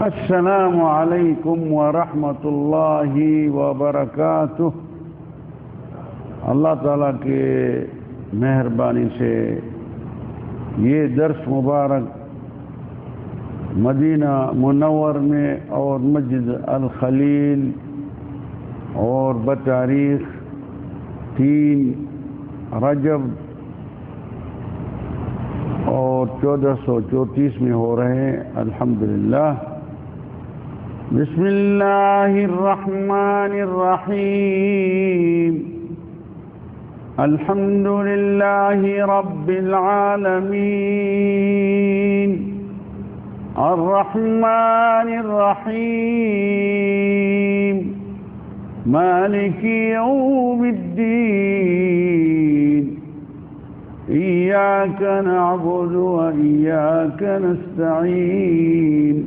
السلام علیکم ورحمۃ اللہ وبرکاتہ۔ اللہ تعالیٰ کے مہربانی سے یہ درس مبارک مدینہ منور میں اور مسجد الخلیل اور بتاریخ 3 رجب اور 1434 میں ہو رہے ہیں۔ الحمدللہ۔ بسم اللہ الرحمن الرحیم۔ الحمد للہ رب العالمین الرحمن الرحیم مالک یوم الدین إياك نعبد وإياك نستعين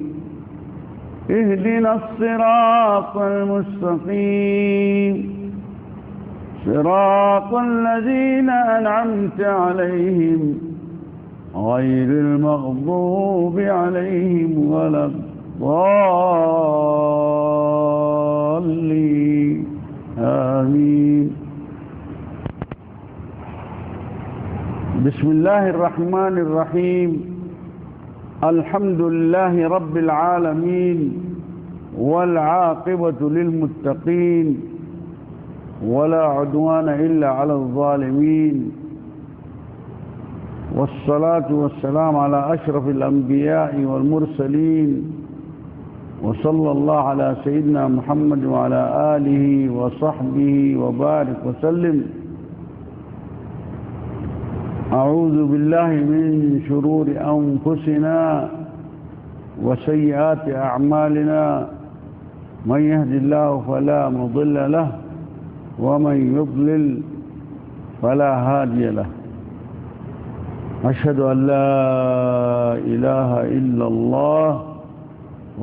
اهدنا الصراط المستقيم صراط الذين أنعمت عليهم غير المغضوب عليهم ولا الضالين آمين۔ بسم اللہ الرحمن الرحیم۔ الحمد للہ رب العالمین والعاقبۃ للمتقین ولا عدوان الا علی الظالمین والصلاة والسلام على اشرف الانبیاء والمرسلین وصلی اللہ علی سیدنا محمد وعلى آلہ وصحبہ وبارک وسلم۔ اعوذ باللہ من شرور انفسنا وسیئات اعمالنا من يهد الله فلا مضل له ومن يضلل فلا هادي له۔ اشهد ان لا اله الا الله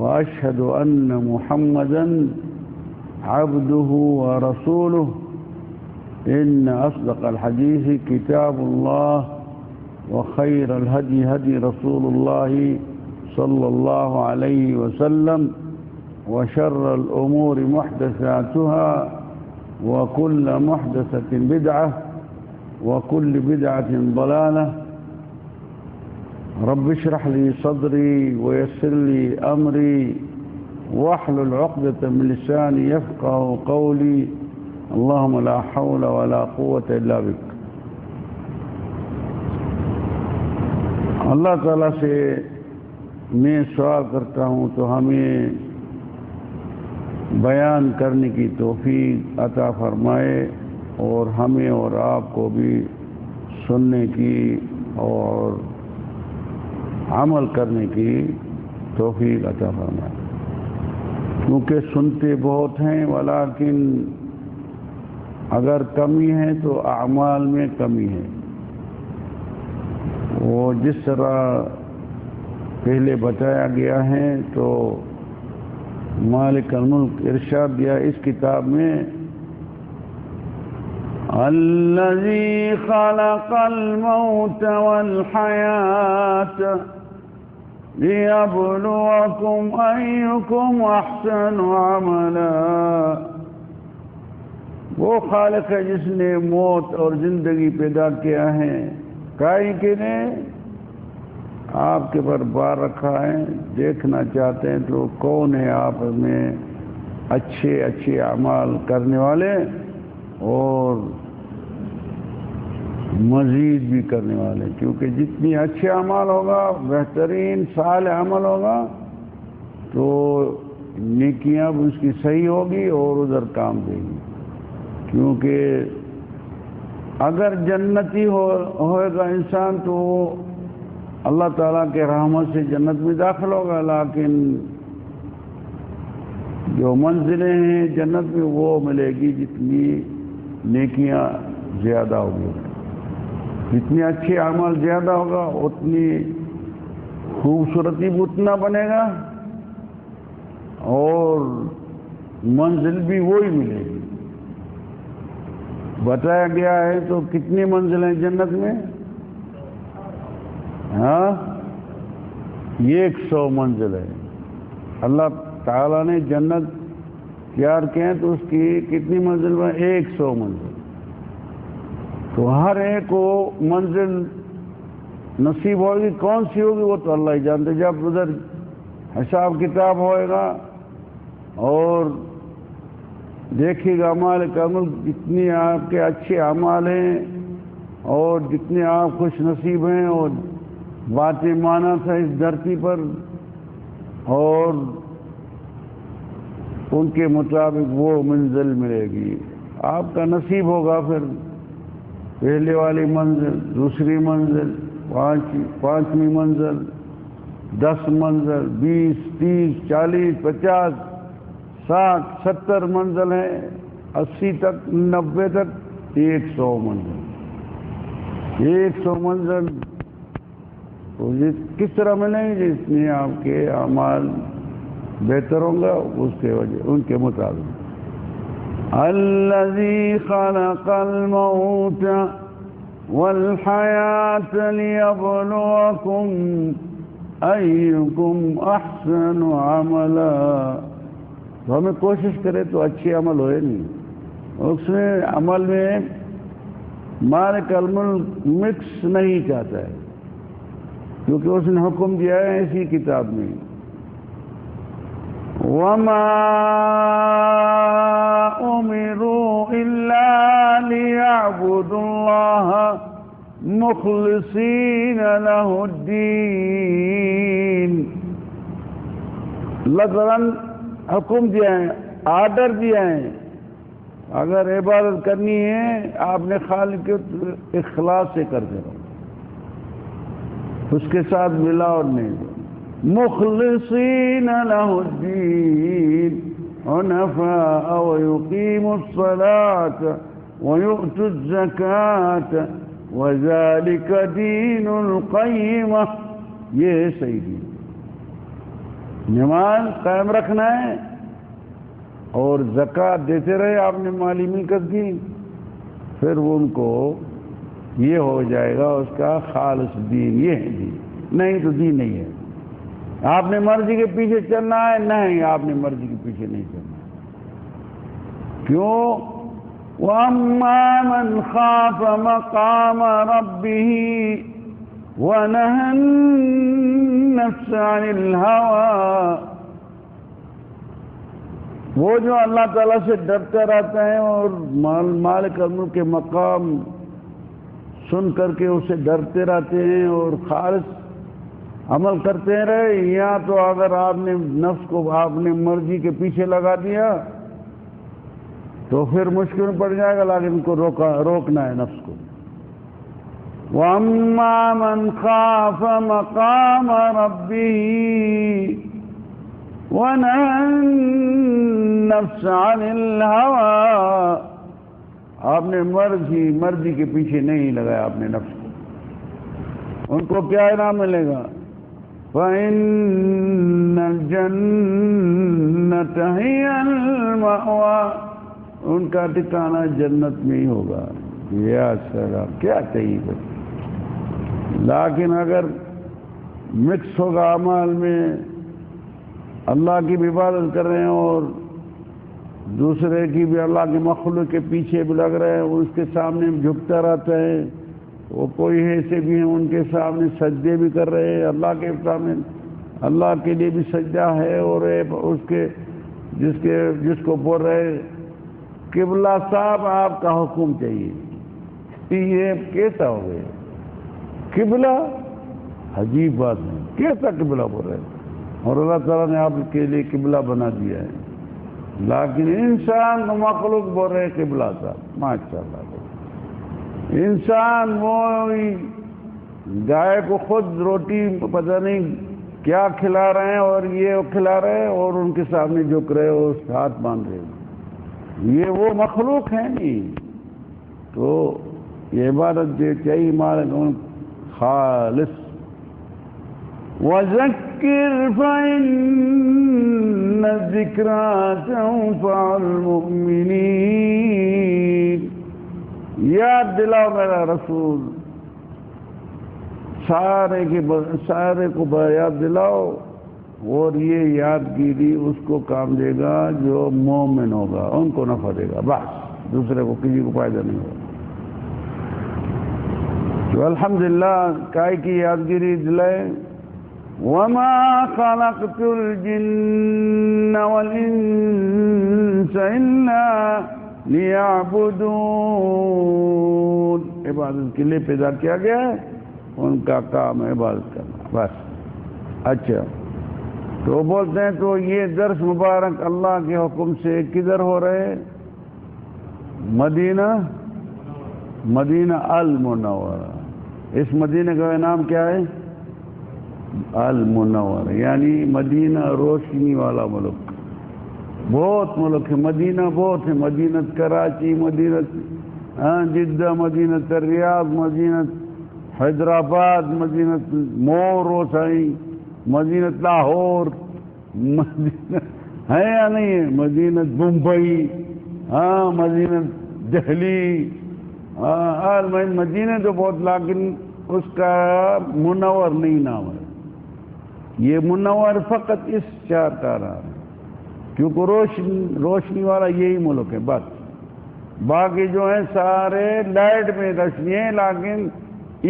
واشهد ان محمدا عبده ورسوله۔ إن أصدق الحديث كتاب الله وخير الهدي هدي رسول الله صلى الله عليه وسلم وشر الأمور محدثاتها وكل محدثة بدعة وكل بدعة ضلالة۔ رب اشرح لي صدري ويسر لي أمري واحلل عقدة من لساني يفقهوا قولي۔ اللهم لا حول ولا قوة الا بك۔ اللہ تعالیٰ سے میں سوال کرتا ہوں تو ہمیں بیان کرنے کی توفیق عطا فرمائے اور ہمیں اور آپ کو بھی سننے کی اور عمل کرنے کی توفیق عطا فرمائے، کیونکہ سنتے بہت ہیں ولیکن اگر کمی ہے تو اعمال میں کمی ہے۔ وہ جس طرح پہلے بتایا گیا ہے تو مالک الملک ارشاد دیا اس کتاب میں، الذی خلق الموت والحیات لیبلوکم ایکم احسن عملا۔ وہ خالق ہے جس نے موت اور زندگی پیدا کیا ہے، کائی کے نے آپ کے پر بار رکھا ہے، دیکھنا چاہتے ہیں تو کون ہے آپ میں اچھے اچھے اعمال کرنے والے اور مزید بھی کرنے والے، کیونکہ جتنی اچھے اعمال ہوگا، بہترین صالح عمل ہوگا تو نیکیاں بھی اس کی صحیح ہوگی اور ادھر کام دے گی۔ کیونکہ اگر جنتی ہوئے گا انسان تو اللہ تعالیٰ کے رحمت سے جنت میں داخل ہوگا، لیکن جو منزلیں ہیں جنت میں وہ ملے گی جتنی نیکیاں زیادہ ہوگی، جتنے اچھے اعمال زیادہ ہوگا اتنی خوبصورتی بھی اتنا بنے گا اور منزل بھی وہی ملے گی۔ بتایا گیا ہے تو کتنی منزلیں جنت میں؟ ہاں 100 منزل ہے، اللہ تعالیٰ نے جنت تیار کیا تو اس کی کتنی منزل میں 100 منزل. تو ہر ایک کو منزل نصیب ہوگی، کون سی ہوگی وہ تو اللہ ہی جانتے. جب ادھر حساب کتاب ہوئے گا اور دیکھیے گا اعمال کامل، جتنی آپ کے اچھے اعمال ہیں اور جتنے آپ خوش نصیب ہیں اور باتیں مانا تھا اس دھرتی پر، اور ان کے مطابق وہ منزل ملے گی. آپ کا نصیب ہوگا پھر پہلے والی منزل، دوسری منزل، پانچویں منزل، 10 منزل، 20، 30، 40، 50، 60، 70 منزل ہے، 80 تک، 90 تک، 100 منزل. 100 منزل تو یہ کس طرح ملیں گے؟ جس میں آپ کے اعمال بہتر ہوں گا اس کے وجہ ان کے مطابق. الذی خلق الموت والحیات لیبلوکم ایکم احسن عملا. تو ہمیں کوشش کرے تو اچھے عمل ہوئے نہیں. اس میں عمل میں مالک الملک مکس نہیں چاہتا ہے، کیونکہ اس نے حکم دیا ہے اسی کتاب میں. وَمَا أُمِرُوا إِلَّا لِيَعْبُدُوا اللَّهَ مُخْلِصِينَ لَهُ الدِّينَ. اللہ تعالیٰ نے حکم دیا ہے، آرڈر دیا ہے، اگر عبادت کرنی ہے آپ نے خالق کے اخلاص سے کرتے رہو، اس کے ساتھ ملاوٹ نہیں. مخلصین لہ الدین حنفاء ویقیموا الصلاة ویؤتوا الزکاة وذلک دین القیمہ. یہ ہے صحیح دین. نماز قائم رکھنا ہے اور زکوٰۃ دیتے رہے آپ نے مالی ملکت کی، پھر ان کو یہ ہو جائے گا اس کا خالص دین. یہ ہے دین، نہیں تو دین نہیں ہے. آپ نے مرضی کے پیچھے چلنا ہے؟ نہیں، آپ نے مرضی کے پیچھے نہیں چلنا. کیوں؟ وَأَمَّا مَنْ خَافَ مَقَامَ رَبِّهِ وَنَهَى النَّفْسَ عَنِ الْهَوَىٰ. وہ جو اللہ تعالیٰ سے ڈرتے رہتے ہیں اور مالک الملک کے مقام سن کر کے اسے ڈرتے رہتے ہیں اور خالص عمل کرتے رہے، یا تو اگر آپ نے نفس کو آپ نے مرضی کے پیچھے لگا دیا تو پھر مشکل پڑ جائے گا، لیکن ان کو روکنا ہے نفس کو. وَأَمَّا مَنْ خَافَ مَقَامَ رَبِّهِ وَنَهَى النَّفْسَ عَنِ الْهَوَىٰ. آپ نے مرضی کے پیچھے نہیں لگایا اپنے نفس کو، ان کو کیا انعام ملے گا؟ فَإِنَّ الْجَنَّةَ هِيَ الْمَأْوَىٰ. ان کا ٹھکانہ جنت میں ہی ہوگا. یا سلام، کیا چاہیے بس. لیکن اگر مکس ہوگا اعمال میں، اللہ کی بھی عبادت کر رہے ہیں اور دوسرے کی بھی، اللہ کے مخلوق کے پیچھے بھی لگ رہے ہیں، اس کے سامنے جھکتا رہتا ہے، وہ کوئی ایسے بھی ہیں ان کے سامنے سجدے بھی کر رہے ہیں، اللہ کے سامنے اللہ کے لیے بھی سجدہ ہے، اور اس کے جس کو بول رہے قبلہ صاحب آپ کا حکم چاہیے. یہ کیسا ہو گیا قبلہ؟ عجیب بات ہے، کیسا قبلہ بول رہے ہیں؟ اور اللہ تعالیٰ نے آپ کے لیے قبلہ بنا دیا ہے، لیکن انسان کو مخلوق بول رہے قبلہ صاحب. ماشاء اللہ، انسان وہ گائے کو خود روٹی پتہ نہیں کیا کھلا رہے ہیں اور یہ کھلا رہے ہیں اور ان کے سامنے جھک رہے اور اس ہاتھ باندھ رہے ہیں. یہ وہ مخلوق ہے نہیں. تو یہ عبادت جو چاہیے مالک خالص. وَذَكِّرْ فَإِنَّ الذِّكْرَىٰ تَنفَعُ الْمُؤْمِنِينَ. یاد دلاؤ میرا رسول، سارے کو یاد دلاؤ، اور یہ یادگیری اس کو کام دے گا جو مومن ہوگا، ان کو نفع دے گا، بس دوسرے کو کسی کو فائدہ نہیں ہوگا۔ تو الحمدللہ کائے کی یادگیری دلائے، وَمَا خَلَقْتُ الْجِنَّ وَالْإِنسَ إِلَّا لِيَعْبُدُونَ، عبادت کے لیے پیدا کیا گیا ہے، ان کا کام ہے عبادت کرنا، بس۔ اچھا، تو بولتے ہیں تو یہ درس مبارک اللہ کے حکم سے کدھر ہو رہے؟ مدینہ المنورہ۔ اس مدینہ کا نام کیا ہے؟ المنورہ، یعنی مدینہ روشنی والا ملک۔ بہت ملک ہے، مدینہ بہت ہے، مدینہ کراچی، مدینہ جدہ، مدینہ ریاض، مدینہ حیدرآباد، مدینہ مورو سائی، مدینہ لاہور، مدینہ ہے یا نہیں ہے، مدینہ بمبئی، مدینہ دہلی، مدینہ تو بہت، لیکن اس کا منور نہیں نام ہے۔ یہ منور فقط اس شہر کا نام ہے، کیونکہ روشنی والا یہی ملک ہے، بس۔ باقی جو ہیں سارے لائٹ میں روشنی ہے، لیکن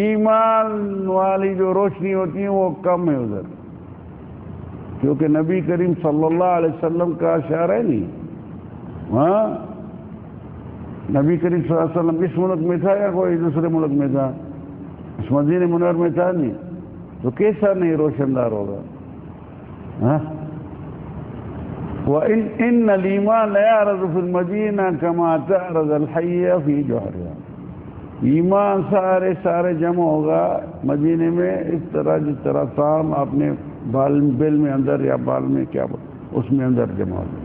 ایمان والی جو روشنی ہوتی ہے وہ کم ہے ادھر، کیونکہ نبی کریم صلی اللہ علیہ وسلم کا شہر ہے نہیں۔ ہاں، نبی کریم صلی اللہ علیہ وسلم اس ملک میں تھا یا کوئی دوسرے ملک میں تھا؟ اس مدینہ منور میں تھا نہیں، تو کیسا نہیں روشندار ہوگا؟ ہاں، وَإِنَّ الْإِيمَانَ لَيَعْرَضُ فِي الْمَدِينَةِ كَمَا تَعْرَضَ الْحَيَّةُ فِي جَوْهَرِهَا۔ ایمان سارے جمع ہوگا مدینے میں اس طرح جس طرح سام اپنے بل میں اندر یا بال میں کیا اس میں اندر جمع ہوگا۔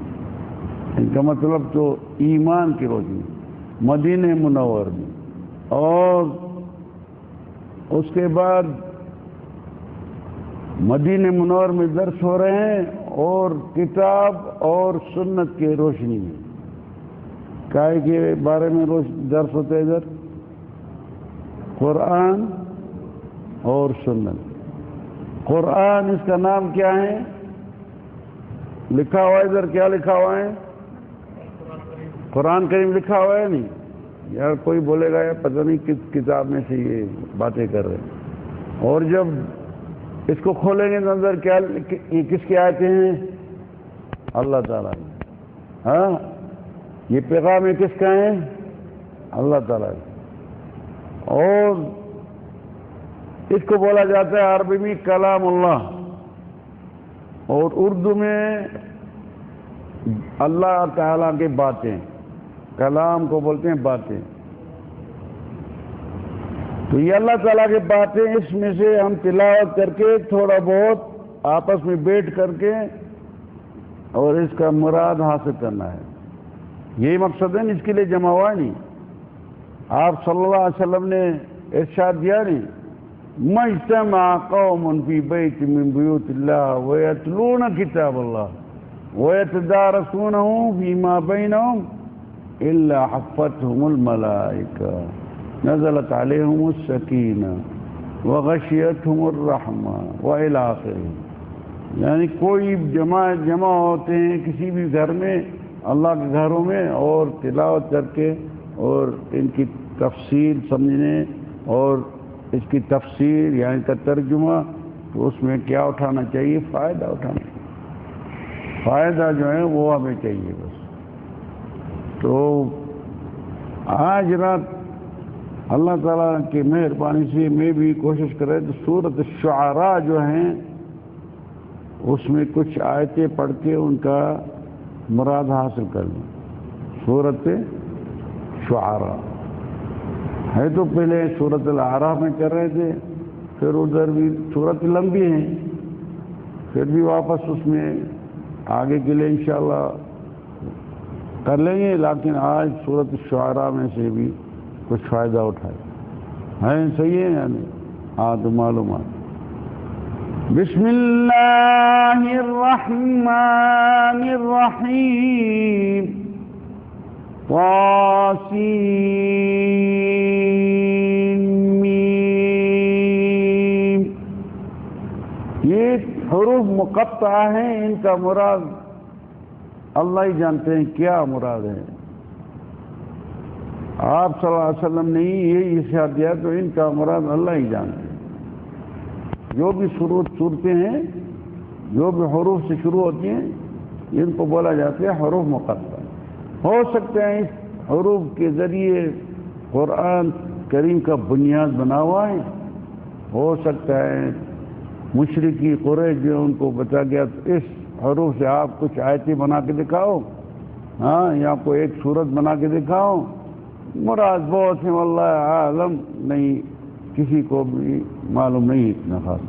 ان کا مطلب تو ایمان کی روشنی مدینہ منور میں، اور اس کے بعد مدینہ منور میں درس ہو رہے ہیں، اور کتاب اور سنت کی روشنی میں کائے کے بارے میں درس ہوتے ہیں ادھر؟ قرآن اور سنت۔ قرآن اس کا نام کیا ہے؟ لکھا ہوا ہے ادھر، کیا لکھا ہوا ہے؟ قرآن کریم لکھا ہوا ہے نہیں؟ یار کوئی بولے گا یا پتہ نہیں کس کتاب میں سے یہ باتیں کر رہے ہیں۔ اور جب اس کو کھولیں گے تو اندر کیا، یہ کس کی آیتیں ہیں؟ اللہ تعالیٰ کی۔ ہاں، یہ پیغام کس کا ہے؟ اللہ تعالیٰ کا۔ اور اس کو بولا جاتا ہے عربی میں کلام اللہ، اور اردو میں اللہ تعالیٰ کی باتیں، کلام کو بولتے ہیں باتیں۔ تو یہ اللہ تعالیٰ کی باتیں، اس میں سے ہم تلاوت کر کے تھوڑا بہت آپس میں بیٹھ کر کے اور اس کا مراد حاصل کرنا ہے، یہی مقصد ہے، اس کے لیے جمع ہوا نہیں۔ آپ صلی اللہ علیہ وسلم نے ارشاد دیا نہیں، مَجْتَمَعَ قَوْمٌ فِي بَيْتٍ مِّن بُيُوتِ اللَّهِ وَيَتْلُونَ كِتَابَ اللَّهِ وَيَتَدَارَسُونَهُ فِيمَا بَيْنَهُمْ إِلَّا حَفَّتْهُمُ الْمَلَائِكَةُ نزلت علیہم السکینہ وغشیتہم الرحمہ وإلی آخرہ۔ یعنی کوئی جمع ہوتے ہیں کسی بھی گھر میں، اللہ کے گھروں میں، اور تلاوت کر کے اور ان کی تفسیر سمجھنے اور اس کی تفسیر یعنی کا ترجمہ، تو اس میں کیا اٹھانا چاہیے؟ فائدہ اٹھانا، فائدہ جو ہے وہ ہمیں چاہیے بس۔ تو آج رات اللہ تعالیٰ کی مہربانی سے میں بھی کوشش کرے تو سورۃ الشعراء جو ہیں اس میں کچھ آیتیں پڑھ کے ان کا مراد حاصل کر لیں۔ سورۃ شعراء ہے تو پہلے سورۃ الاعراف میں کر رہے تھے، پھر ادھر بھی سورت لمبی ہیں، پھر بھی واپس اس میں آگے کے لیے انشاءاللہ کر لیں گے، لیکن آج سورۃ الشعراء میں سے بھی کچھ فائدہ اٹھائے ہیں، صحیح ہے یعنی؟ ہاں تو معلومات۔ بسم اللہ الرحمن الرحیم، طاسین میم۔ یہ حروف مقطعہ ہیں، ان کا مراد اللہ ہی جانتے ہیں کیا مراد ہے۔ آپ صلی اللہ علیہ وسلم نے یہ ارشاد دیا تو ان کا مراد اللہ ہی جانتے ہیں۔ جو بھی صورتیں ہیں، جو بھی حروف سے شروع ہوتی ہیں، ان کو بولا جاتا ہے حروف مقطع۔ ہو سکتا ہے اس حروف کے ذریعے قرآن کریم کا بنیاد بنا ہوا ہے، ہو سکتا ہے مشرکی قریش جو ان کو بتا گیا اس حروف سے آپ کچھ آیتیں بنا کے دکھاؤ، ہاں، یا کوئی ایک صورت بنا کے دکھاؤ، مراد بہت ہیں، واللہ عالم، نہیں کسی کو بھی معلوم نہیں اتنا خاص۔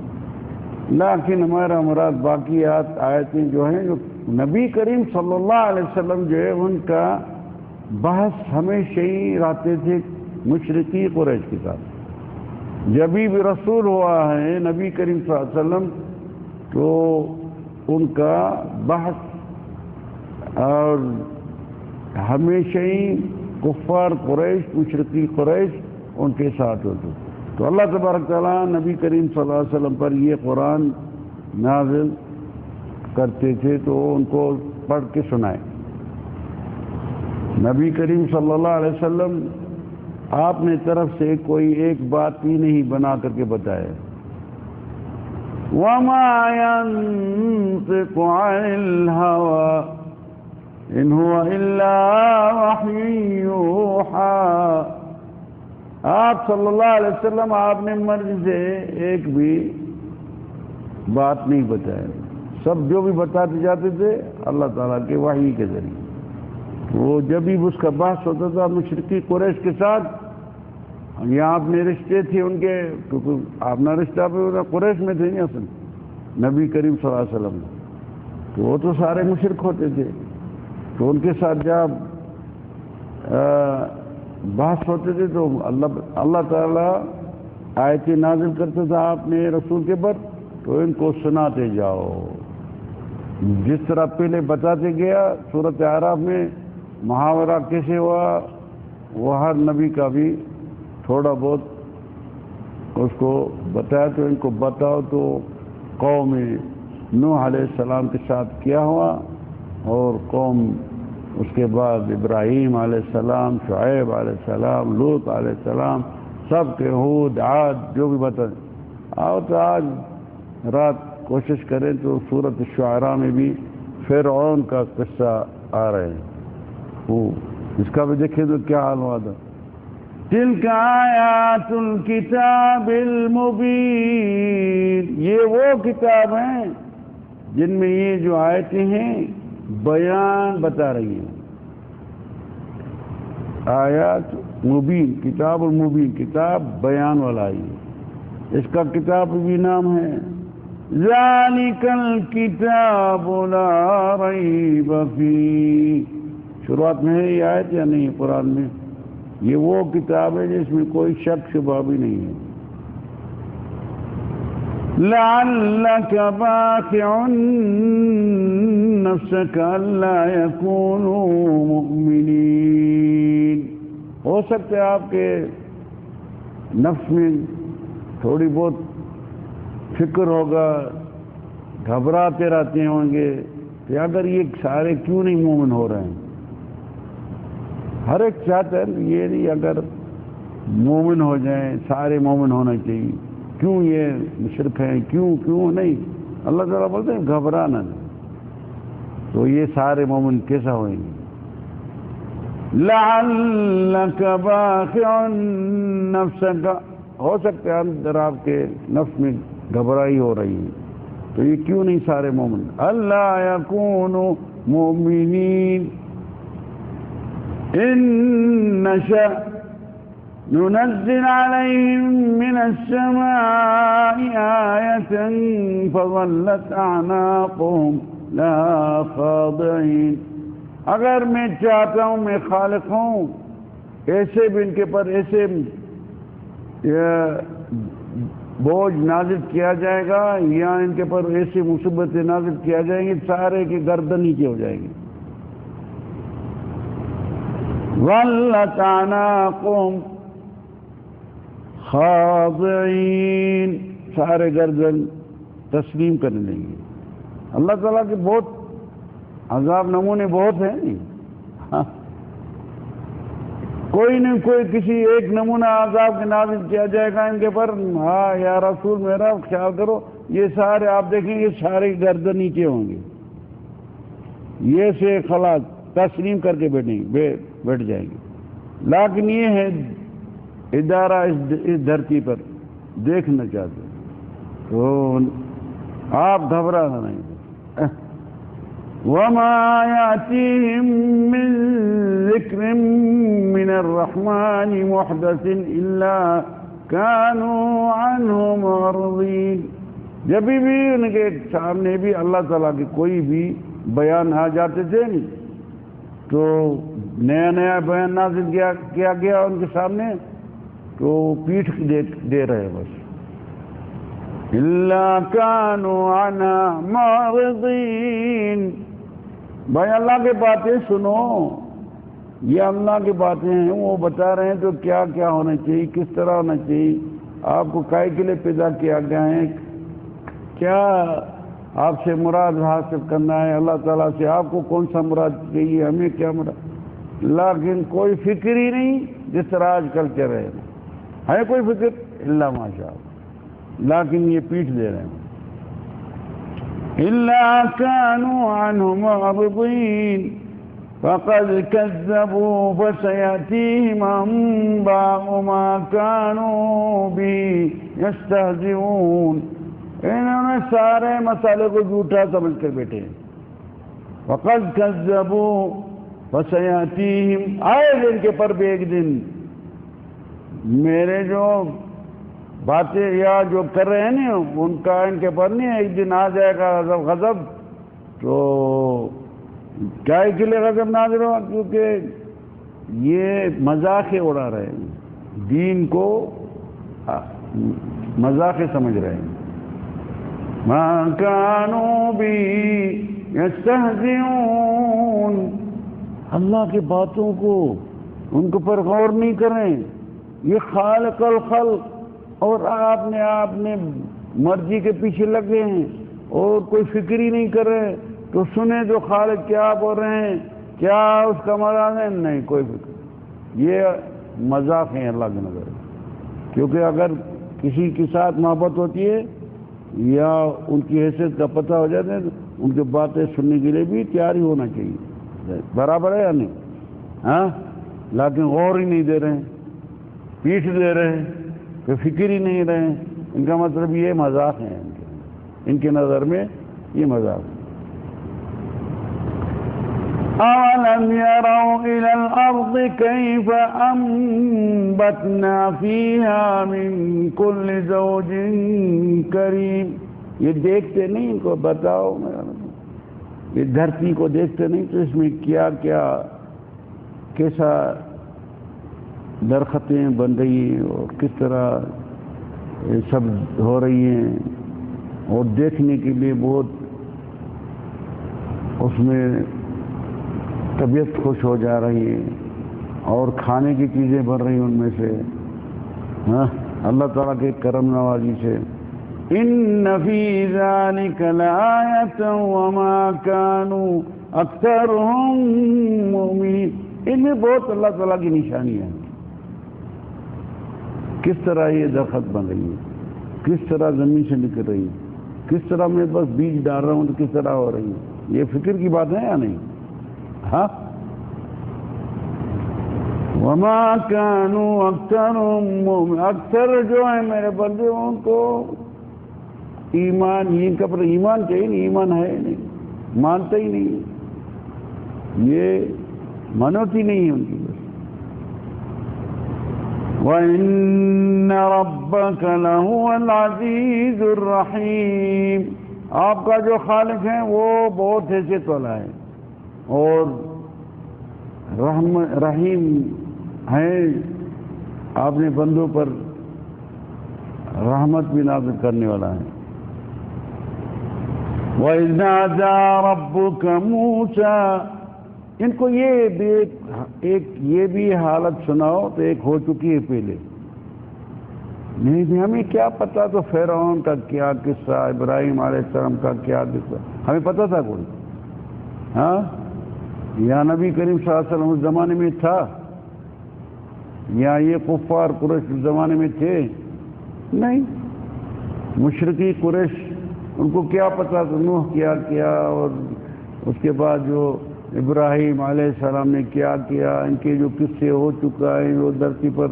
لیکن ہمارا مراد باقی آیتیں جو ہیں، جو نبی کریم صلی اللہ علیہ وسلم جو ہے ان کا بحث ہمیشہ ہی رہتے تھے مشرکی قریش کے ساتھ۔ جب بھی رسول ہوا ہے نبی کریم صلی اللہ علیہ وسلم تو ان کا بحث اور ہمیشہ ہی کفار قریش، مشرکی قریش ان کے ساتھ ہوتے۔ تو اللہ تبارک تعالیٰ نبی کریم صلی اللہ علیہ وسلم پر یہ قرآن نازل کرتے تھے تو ان کو پڑھ کے سنائے۔ نبی کریم صلی اللہ علیہ وسلم آپ نے طرف سے کوئی ایک بات ہی نہیں بنا کر کے بتایا۔ وَمَا يَنطِقُ عَنِ الْهَوَىٰ إِنْ هُوَ إِلَّا وَحْيٌ يُوحَىٰ۔ آپ صلی اللہ علیہ وسلم آپ نے مرضی سے ایک بھی بات نہیں بتایا، سب جو بھی بتاتے جاتے تھے اللہ تعالیٰ کے وحی کے ذریعے۔ وہ جب بھی اس کا بحث ہوتا تھا مشرکی قریش کے ساتھ، یہاں اپنے رشتے تھے ان کے، کیونکہ اپنا رشتہ بھی قریش میں تھے نہیں اصل نبی کریم صلی اللہ علیہ وسلم، تو وہ تو سارے مشرک ہوتے تھے، تو ان کے ساتھ جب بحث ہوتے تھے تو اللہ تعالیٰ آیتیں نازل کرتا تھا اپنے رسول کے پر، تو ان کو سناتے جاؤ، جس طرح پہلے بتاتے گیا سورۃ اعراف میں محاورہ کیسے ہوا، وہ ہر نبی کا بھی تھوڑا بہت اس کو بتایا، تو ان کو بتاؤ تو قوم نوح علیہ السلام کے ساتھ کیا ہوا، اور قوم اس کے بعد ابراہیم علیہ السلام، شعیب علیہ السلام، لوط علیہ السلام، سب کے ہود، عاد، جو بھی بتائیں۔ آؤ تو آج رات کوشش کریں تو سورۃ الشعراء میں بھی فرعون کا قصہ آ رہے ہیں، اس کا بھی دیکھیں تو کیا حال ہوا تھا۔ تلک آیات الکتاب المبین، یہ وہ کتاب ہیں جن میں یہ جو آیتیں ہیں بیان بتا رہی ہیں۔ آیات مبین، کتاب المبین، کتاب بیان والا ہے، اس کا کتاب بھی نام ہے ذالک الکتاب لا ریب فیہ۔ شروعات میں ہے یہ آیت یا نہیں قرآن میں؟ یہ وہ کتاب ہے جس میں کوئی شک شبہ بھی نہیں ہے۔ لعلک باخع نفسک الا یکونوا مؤمنین، ہو سکتا ہے آپ کے نفس میں تھوڑی بہت فکر ہوگا، گھبراتے رہتے ہوں گے کہ اگر یہ سارے کیوں نہیں مومن ہو رہے ہیں۔ ہر ایک چاہتا ہے یہ نہیں اگر مومن ہو جائیں، سارے مومن ہونا چاہیے، کیوں یہ مشرک ہیں، کیوں نہیں؟ اللہ تعالیٰ بولتے ہیں گھبرانا نہیں، تو یہ سارے مومن کیسا ہوئیں گے؟ لعلک باخع نفسک، ہو سکتا ہے اندر آپ کے نفس میں گھبرائی ہو رہی ہے، تو یہ کیوں نہیں سارے مومن؟ اللہ یکونوا مؤمنین ان نشأ ننزل علیہم من السماء آیة فظلت اعناقهم لا خاضعین، اگر میں چاہتا ہوں، میں خالق ہوں، ایسے بھی ان کے پر ایسے بوجھ نازل کیا جائے گا یا ان کے پر ایسی مصیبتیں نازل کیا جائیں گی سارے کی گردن نیچے ہو جائے گی۔ ظلت اعناقهم خاضعین، سارے گردن تسلیم کرنے لیں گے. اللہ تعالیٰ کے بہت عذاب نمونے بہت ہیں نہیں. ہاں کوئی نہیں کوئی کسی ایک نمونہ عذاب کے نازل کیا جائے گا ان کے پر. ہاں یا رسول میرا خیال کرو یہ سارے آپ دیکھیں یہ سارے گردن نیچے ہوں گے, یہ سے خلاص تسلیم کر کے بیٹھ جائیں گے. لیکن یہ ہے ادارہ اس دھرتی پر دیکھنا چاہتے تو آپ گھبرانا نہیں. وما يأتيهم من ذكر من الرحمن محدث إلا كانوا عنه معرضين. جب بھی ان کے سامنے بھی اللہ تعالیٰ کے کوئی بھی بیان آ جاتے تھے نہیں تو نیا نیا بیان نازل کیا گیا ان کے سامنے تو پیٹھ دے رہے بس. إلا كانوا عنها معرضين. بھائی اللہ کی باتیں سنو, یہ اللہ کی باتیں ہیں, وہ بتا رہے ہیں تو کیا کیا ہونا چاہیے, کس طرح ہونا چاہیے, آپ کو کائے کے لیے پیدا کیا گیا ہے, کیا آپ سے مراد حاصل کرنا ہے اللہ تعالیٰ سے, آپ کو کون سا مراد چاہیے, ہمیں کیا مراد. لیکن کوئی فکر ہی نہیں جس طرح آج کل چل رہے ہیں. ہے کوئی فکر اللہ ماشاء اللہ, لیکن یہ پیٹھ دے رہے ہیں. إِلَّا كَانُوا عَنْهُ مُعْرِضِينَ فَقَدْ كَذَّبُوا فَسَيَأْتِيهِمْ أَنبَاءُ مَا كَانُوا بِهِ يَسْتَهْزِئُونَ. انہوں نے سارے مسئلے کو جھوٹا سمجھ کر بیٹھے ہیں. فَقَدْ كَذَّبُوا فَسَيَأْتِيهِمْ, آئے دن کے پر بھی ایک دن میرے جو باتیں یا جو کر رہے ہیں نا ان کا ان کے پر نہیں, ایک دن آ جائے گا غضب. تو کیا کے لیے غضب نازل ہوا, کیونکہ یہ مذاق اڑا رہے ہیں, دین کو مذاق سمجھ رہے ہیں. ما كانوا بی یستہزئون, اللہ کی باتوں کو ان کے پر غور نہیں کریں. یہ خالق الخلق اور آپ نے مرضی کے پیچھے لگے ہیں اور کوئی فکر ہی نہیں کر رہے. تو سنیں جو خالق کیا بول رہے ہیں, کیا اس کا مذاق ہے, نہیں کوئی فکر. یہ مذاق ہے اللہ کی نظر. کیونکہ اگر کسی کے ساتھ محبت ہوتی ہے یا ان کی حیثیت کا پتہ ہو جاتا ہے تو ان کی باتیں سننے کے لیے بھی تیار ہی ہونا چاہیے. برابر ہے یا نہیں؟ ہاں لیکن غور ہی نہیں دے رہے ہیں, پیٹھ دے رہے ہیں, کہ فکر ہی نہیں رہے. ان کا مطلب یہ مذاق ہے, ان کے نظر میں یہ مذاق ہے. أَوَلَمْ يَرَوْا إِلَى الْأَرْضِ كَيْفَ أَنبَتْنَا فِيهَا مِنْ كُلِّ زَوْجٍ كَرِيمٍ. یہ دیکھتے نہیں, ان کو بتاؤ, یہ دھرتی کو دیکھتے نہیں تو اس میں کیا کیا کیسا درختیں بن رہی ہیں اور کس طرح سب ہو رہی ہیں, اور دیکھنے کے لیے بہت اس میں طبیعت خوش ہو جا رہی ہے, اور کھانے کی چیزیں بن رہی ہیں ان میں سے. ہاں اللہ تعالیٰ کے کرم نوازی سے. إِنَّ فِي ذَلِكَ لَآيَةً وَمَا كَانُوا أَكْثَرُهُم مُؤْمِنِينَ. ان میں بہت اللہ تعالیٰ کی نشانیاں ہیں. کس طرح یہ درخت بن رہی ہے, کس طرح زمین سے نکل رہی ہے, کس طرح میں بس بیج ڈال رہا ہوں تو کس طرح ہو رہی ہے. یہ فکر کی بات ہے یا نہیں؟ ہاں وما كانوا اکثرهم مؤمنین. اکثر جو ہیں میرے بندے ان کو ایمان, ان کا پر ایمان چاہیے نہیں, ایمان ہے نہیں, مانتا ہی نہیں, یہ منوتی نہیں ہے ان کی. وَإِنَّ رَبَّكَ لَهُوَ الْعَزِيزُ الرَّحِيمُ. آپ کا جو خالق ہے وہ بہت حیثیت والا ہے اور رحیم ہے, اپنے بندوں پر رحمت بھی نازل کرنے والا ہے. وَإِذْ نَادَىٰ رَبُّكَ مُوسَىٰ. ان کو یہ بھی حالت سناؤ تو ایک ہو چکی ہے پہلے. نہیں ہمیں کیا پتا تو فرعون کا کیا قصہ، ابراہیم علیہ السلام کا کیا قصہ ہمیں پتا تھا کوئی؟ ہاں، یا نبی کریم صلی اللہ علیہ وسلم اس زمانے میں تھا، یا یہ کفار قریش اس زمانے میں تھے؟ نہیں، مشرکی قریش ان کو کیا پتا تھا نوح کیا اور اس کے بعد جو ابراہیم علیہ السلام نے کیا ان کے جو قصے ہو چکا ہے، وہ دھرتی پر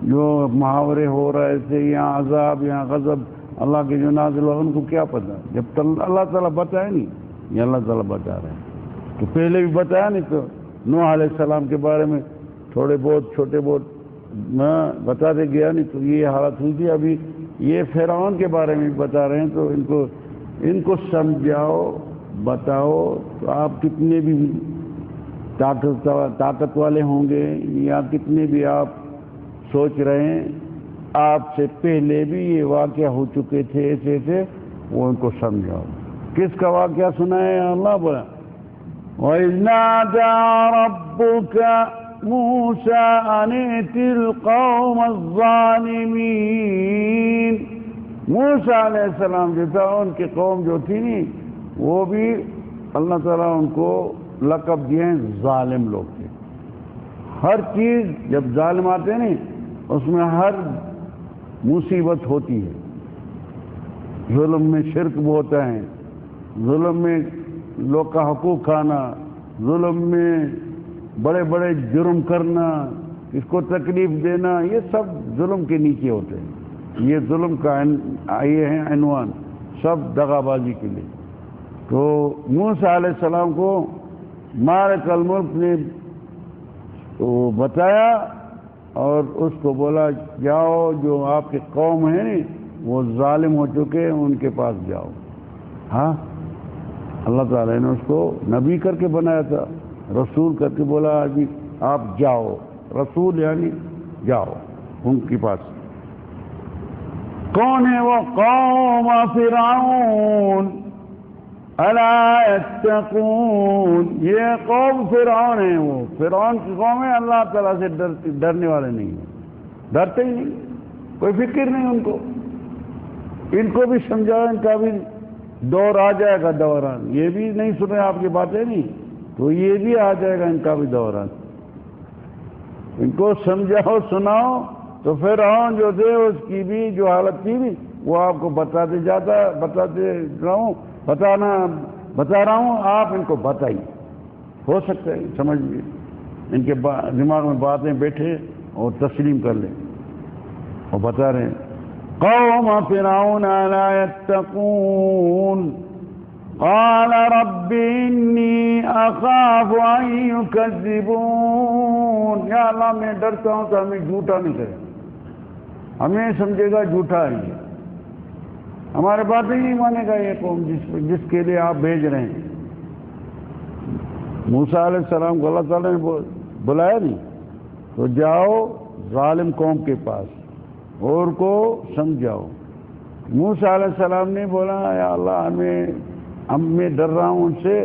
جو محاورے ہو رہے تھے، یہاں عذاب یہاں غضب اللہ کے جو نازل ہوا، ان کو کیا پتا؟ جب اللہ تعالیٰ بتایا نہیں، یہ اللہ تعالیٰ بتا رہے ہیں، تو پہلے بھی بتایا نہیں تو نوح علیہ السلام کے بارے میں تھوڑے بہت چھوٹے بہت بتاتے گیا نہیں تو یہ حالت ہوئی تھی۔ ابھی یہ فرعون کے بارے میں بتا رہے ہیں، تو ان کو سمجھاؤ، بتاؤ، تو آپ کتنے بھی طاقت والے ہوں گے یا کتنے بھی آپ سوچ رہے ہیں، آپ سے پہلے بھی یہ واقعہ ہو چکے تھے ایسے، وہ ان کو سمجھاؤ۔ کس کا واقعہ سنا ہے؟ اللہ بولا وَإِذْ نَادَىٰ رَبُّكَ مُوسَىٰ أَنِ ائْتِ الْقَوْمَ الظَّالِمِينَ۔ موسیٰ علیہ السلام جو تھا، ان کی قوم جو تھی نہیں، وہ بھی اللہ تعالیٰ ان کو لقب دیے ہیں ظالم لوگ تھے۔ ہر چیز جب ظالم آتے ہیں نہیں، اس میں ہر مصیبت ہوتی ہے۔ ظلم میں شرک ہوتا ہے، ظلم میں لوگ کا حقوق کھانا، ظلم میں بڑے بڑے جرم کرنا، اس کو تکلیف دینا، یہ سب ظلم کے نیچے ہوتے ہیں۔ یہ ظلم کا یہ ہے عنوان، سب دغا بازی کے لیے۔ تو موسیٰ علیہ السلام کو مالک الملک نے تو بتایا اور اس کو بولا جاؤ جو آپ کے قوم ہیں وہ ظالم ہو چکے ہیں، ان کے پاس جاؤ۔ ہاں، اللہ تعالیٰ نے اس کو نبی کر کے بنایا تھا، رسول کر کے بولا جی آپ جاؤ، رسول یعنی جاؤ ان کے پاس۔ کون ہے وہ؟ قوم فرعون الا یتقون، یہ قوم فرعون ہے، وہ فرعون کی قوم ہے، اللہ تعالیٰ سے ڈرنے والے نہیں ہیں، ڈرتے ہی نہیں، کوئی فکر نہیں ان کو۔ ان کو بھی سمجھاؤ، ان کا بھی دور آ جائے گا، دوران یہ بھی نہیں سنے آپ کی باتیں نہیں تو یہ بھی آ جائے گا ان کا بھی دوران۔ ان کو سمجھاؤ سناؤ تو فرعون جو تھے اس کی بھی جو حالت تھی بھی وہ آپ کو بتا رہا ہوں، آپ ان کو بتائیے، ہو سکتا ہے سمجھ لیے ان کے دماغ میں باتیں بیٹھے اور تسلیم کر لیں۔ اور بتا رہے ہیں قوم فرعون لا يتقون قال رب انی اخاف ان یکذبون، یا اللہ میں ڈرتا ہوں تو ہمیں جھوٹا نہیں کرے، ہمیں سمجھے گا جھوٹا ہے، ہمارے باتیں نہیں مانے گا یہ قوم جس کے لیے آپ بھیج رہے ہیں۔ موسیٰ علیہ السلام کو اللہ تعالیٰ نے بلایا نہیں تو جاؤ ظالم قوم کے پاس اور کو سمجھاؤ۔ موسیٰ علیہ السلام نے بولا یا اللہ میں ڈر رہا ہوں ان سے،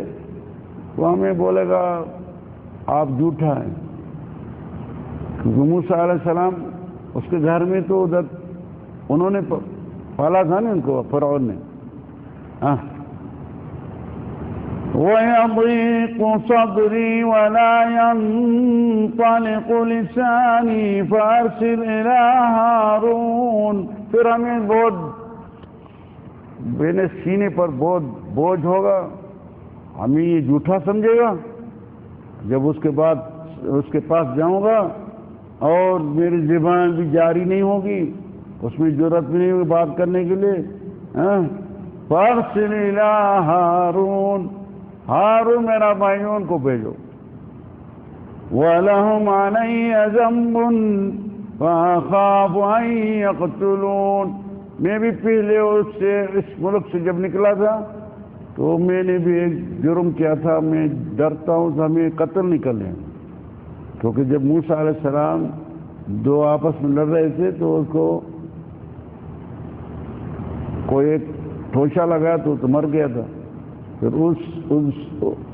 تو ہمیں بولے گا آپ جھوٹا ہیں، کیونکہ موسیٰ علیہ السلام اس کے گھر میں تو ادھر انہوں نے پالا تھا نا ان کو، فرعون نے۔ وَيَضِيقُ صَدْرِي وَلَا يَنطَلِقُ لِسَانِي فَأَرْسِلْ إِلَىٰ هَارُونَ، پھر ہمیں بہت میرے سینے پر بہت بوجھ ہوگا، ہمیں یہ جھوٹا سمجھے گا، جب اس کے بعد اس کے پاس جاؤں گا اور میری زبان بھی جاری نہیں ہوگی، اس میں جرأت بھی نہیں ہوگی بات کرنے کے لیے۔ فَأَرْسِلْ إِلَىٰ هَارُونَ، ہارون میرا بھائی ان کو بھیجو۔ وَلَهُمْ عَلَيَّ ذَنبٌ فَأَخَافُ أَن يَقْتُلُونِ، میں بھی پہلے اس ملک سے جب نکلا تھا تو میں نے بھی ایک جرم کیا تھا، میں ڈرتا ہوں تو ہمیں قتل نہیں کر لیں، کیونکہ جب موسیٰ علیہ السلام دو آپس میں لڑ رہے تھے تو اس کو کوئی ایک ٹھوشا لگا تو مر گیا تھا، پھر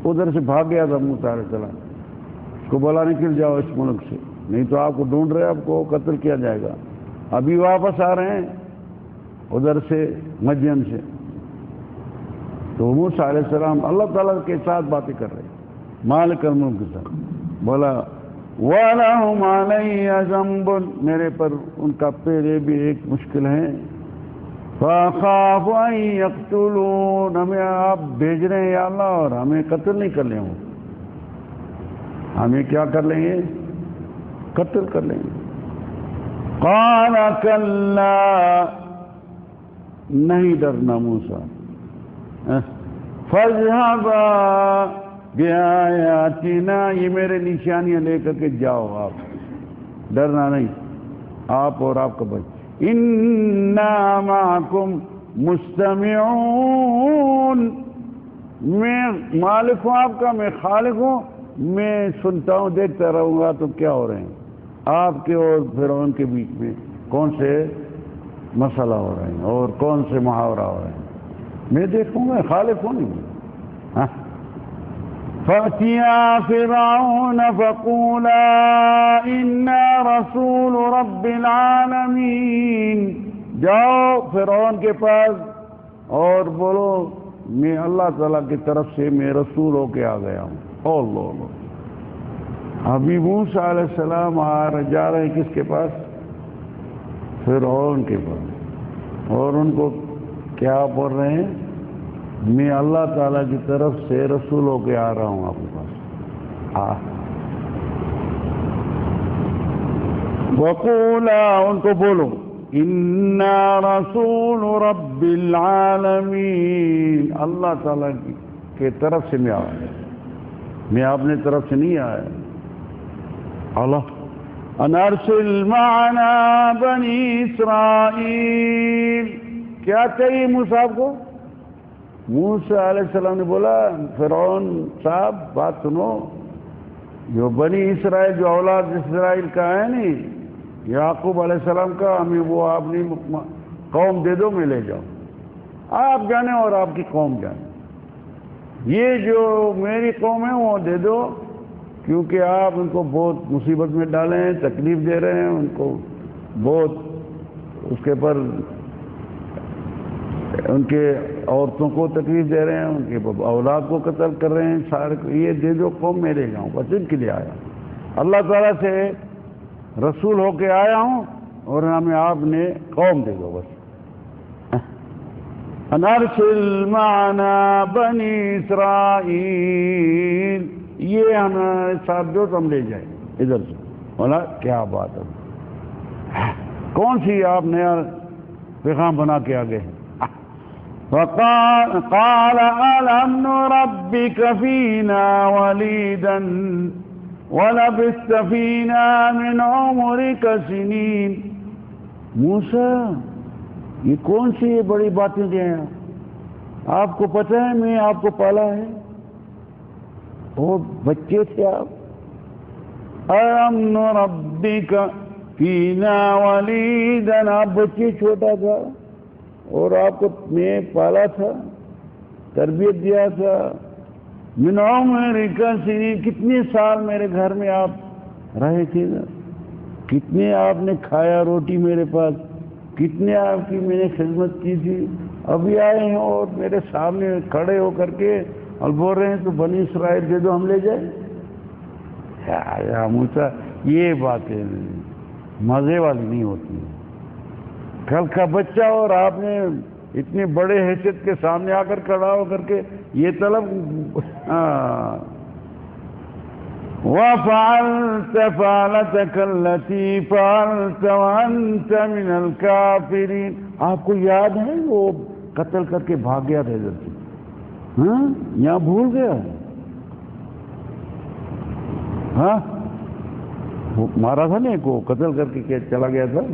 ادھر سے بھاگ گیا تھا موسیٰ علیہ السلام، اس کو بولا نکل جاؤ اس ملک سے، نہیں تو آپ کو ڈھونڈ رہے، آپ کو قتل کیا جائے گا۔ ابھی واپس آ رہے ہیں ادھر سے مدین سے. تو موسیٰ علیہ السلام اللہ تعالیٰ کے ساتھ باتیں کر رہے ہیں مالک الملک کے ساتھ. بولا وَلَهُمْ عَلَيَّ ذَنْبٌ, میرے پر ان کا پہلے بھی ایک مشکل ہے. فَأَخَافُ أَن يَقْتُلُونَ, ہمیں آپ بھیج رہے ہیں یا اللہ اور ہمیں قتل نہیں کر لیں گے. ہمیں کیا کر لیں گے؟ قتل کر لیں گے. قَالَ كَلَّا, نہیں ڈرنا موسیٰ. فَاذْهَبَا بِآيَاتِنَا, یہ میرے نشانیاں لے کر کے جاؤ, آپ ڈرنا نہیں, آپ اور آپ کا بچہ. اِنَّا مَعَكُمْ مُسْتَمِعُونَ, میں مالک ہوں آپ کا, میں خالق ہوں, میں سنتا ہوں دیکھتا رہوں گا تو کیا ہو رہے ہیں آپ کے اور فرعون کے بیچ میں, کون سے مسئلہ ہو رہے ہیں اور کون سے محاورہ ہو رہے ہیں, میں دیکھوں گا, خالق ہوں نہیں. فَأْتِيَا فِرْعَوْنَ فَقُولَا إِنَّا رَسُولُ رَبِّ الْعَالَمِينَ, جاؤ فرعون کے پاس اور بولو میں اللہ تعالیٰ کی طرف سے میں رسول ہو کے آ گیا ہوں. اللہ, ابھی موسیٰ علیہ السلام جا رہے ہیں کس کے پاس؟ فرعون کے پاس, اور ان کو کیا بول رہے ہیں؟ میں اللہ تعالیٰ کی طرف سے رسول ہو کے آ رہا ہوں آپ کے پاس. وقولا, ان کو بولو اِنَّا رَسُولُ رَبِّ الْعَالَمِينَ, اللہ تعالیٰ کی طرف سے میں آیا, میں اپنے طرف سے نہیں آیا. اللہ ان ارسل معنا بنی اسرائیل, کیا چاہیے موسیٰ کو؟ موسیٰ علیہ السلام نے بولا فرعون صاحب بات سنو, جو بنی اسرائیل, جو اولاد اسرائیل کا ہے نہیں, یعقوب علیہ السلام کا, ہمیں وہ اپنی قوم دے دو, میں لے جاؤں, آپ جانے اور آپ کی قوم جانے. یہ جو میری قوم ہے وہ دے دو, کیونکہ آپ ان کو بہت مصیبت میں ڈالے ہیں, تکلیف دے رہے ہیں, ان کو بہت اس کے پر ان کے عورتوں کو تکلیف دے رہے ہیں, ان کے اولاد کو قتل کر رہے ہیں, سارے یہ دے دو قوم, میں لے جاؤں, بس ان کے لیے آیا. اللہ تعالیٰ سے رسول ہو کے آیا ہوں اور ہمیں آپ نے قوم دے دو بس. ان ارسل معنا بنی اسرائیل, یہ ہمارے ساتھ جو ہم لے جائیں ادھر سے. بولا کیا بات ہے, کون سی آپ نیا پیغام بنا کے آگے ہیں؟ قال ألم نربك فينا وليدا ولبثت فينا من عمرك سنين. موسیٰ یہ کون سی یہ بڑی باتیں دیں ہیں, آپ کو پتہ ہے میں آپ کو پالا ہے, وہ بچے تھے آپ. ألم نربك فينا وليدا, آپ بچے چھوٹا تھا اور آپ کو میں پالا تھا, تربیت دیا تھا. من عمرک سنین, کتنے سال میرے گھر میں آپ رہے تھے, کتنے آپ نے کھایا روٹی میرے پاس, کتنے آپ کی میں نے خدمت کی تھی. ابھی آئے ہیں اور میرے سامنے کھڑے ہو کر کے اور بول رہے ہیں تو بنی اسرائیل دے دو, ہم لے جائیں. یا موسیٰ یہ باتیں مزے والی نہیں ہوتی. کل کا بچہ اور آپ نے اتنے بڑے حیثیت کے سامنے آ کر کھڑا ہو کر کے یہ طلب. وَفَعَلْتَ فَعْلَتَكَ الَّتِي فَعَلْتَ وَأَنْتَ مِنَ الْكَافِرِينَ, آپ کو یاد ہے وہ قتل کر کے بھاگ گیا تھا ادھر سے, ہاں یہاں بھول گیا, ہاں مارا تھا نا کو, قتل کر کے چلا گیا تھا.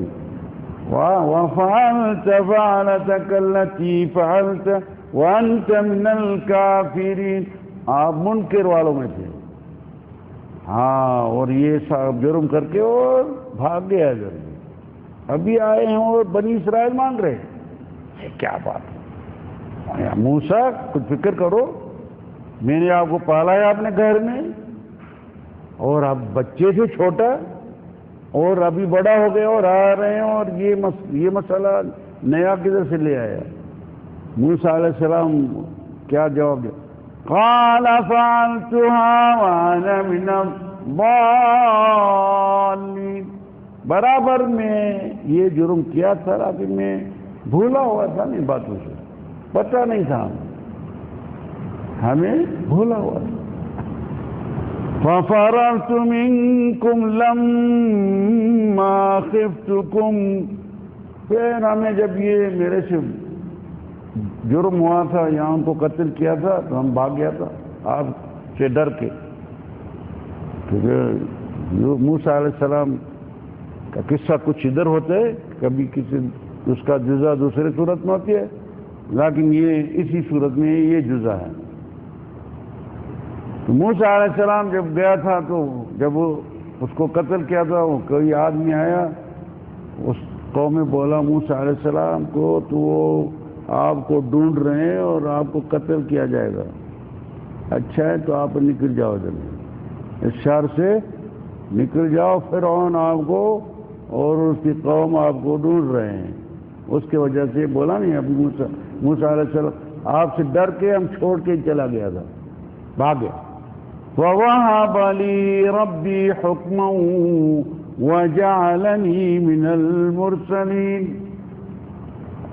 وَفَعَلْتَ فَعْلَتَكَ الَّتِي فَعَلْتَ وَأَنْتَ مِنَ الْكَافِرِينَ, آپ منکر والوں میں تھے. ہاں, اور یہ سب جرم کر کے اور بھاگ گیا ادھر. ابھی آئے ہیں اور بنی اسرائیل مانگ رہے ہیں, کیا بات ہے. موسیٰ کچھ فکر کرو, میں نے آپ کو پالا ہے اپنے گھر میں اور آپ بچے سے چھوٹا, اور ابھی بڑا ہو گیا اور آ رہے ہیں اور یہ مسئلہ نیا کدھر سے لے آیا؟ موسیٰ علیہ السلام کیا جواب دیا؟ قال فعلتها وانا من الضالین، برابر میں یہ جرم کیا تھا لیکن میں بھولا ہوا تھا ان باتوں سے، پتہ نہیں تھا ہمیں بھولا ہوا تھا۔ فَفَرَرْتُ مِنْكُمْ لَمَّا خِفْتُكُمْ، پھر ہمیں جب یہ میرے سے جرم ہوا تھا، یہاں ان کو قتل کیا تھا تو ہم بھاگ گیا تھا آپ سے ڈر کے۔ کیونکہ موسیٰ علیہ السلام کا قصہ کچھ ادھر ہوتا ہے، کبھی کسی اس کا جزا دوسرے صورت میں ہوتی ہے، لیکن یہ اسی صورت میں یہ جزا ہے۔ تو موسیٰ علیہ السلام جب گیا تھا تو جب وہ اس کو قتل کیا تھا، وہ کوئی آدمی آیا اس قوم میں بولا موسیٰ علیہ السلام کو تو وہ آپ کو ڈھونڈ رہے ہیں اور آپ کو قتل کیا جائے گا، اچھا ہے تو آپ نکل جاؤ جلدی، اس شہر سے نکل جاؤ، فرعون آپ کو اور اس کی قوم آپ کو ڈھونڈ رہے ہیں۔ اس کی وجہ سے بولا نہیں ابھی موسیٰ علیہ السلام آپ سے ڈر کے ہم چھوڑ کے چلا گیا تھا، بھاگے۔ وَوَهَبَ لِي رَبِّي حُكْمًا وَجَعَلَنِي مِنَ الْمُرْسَلِينَ،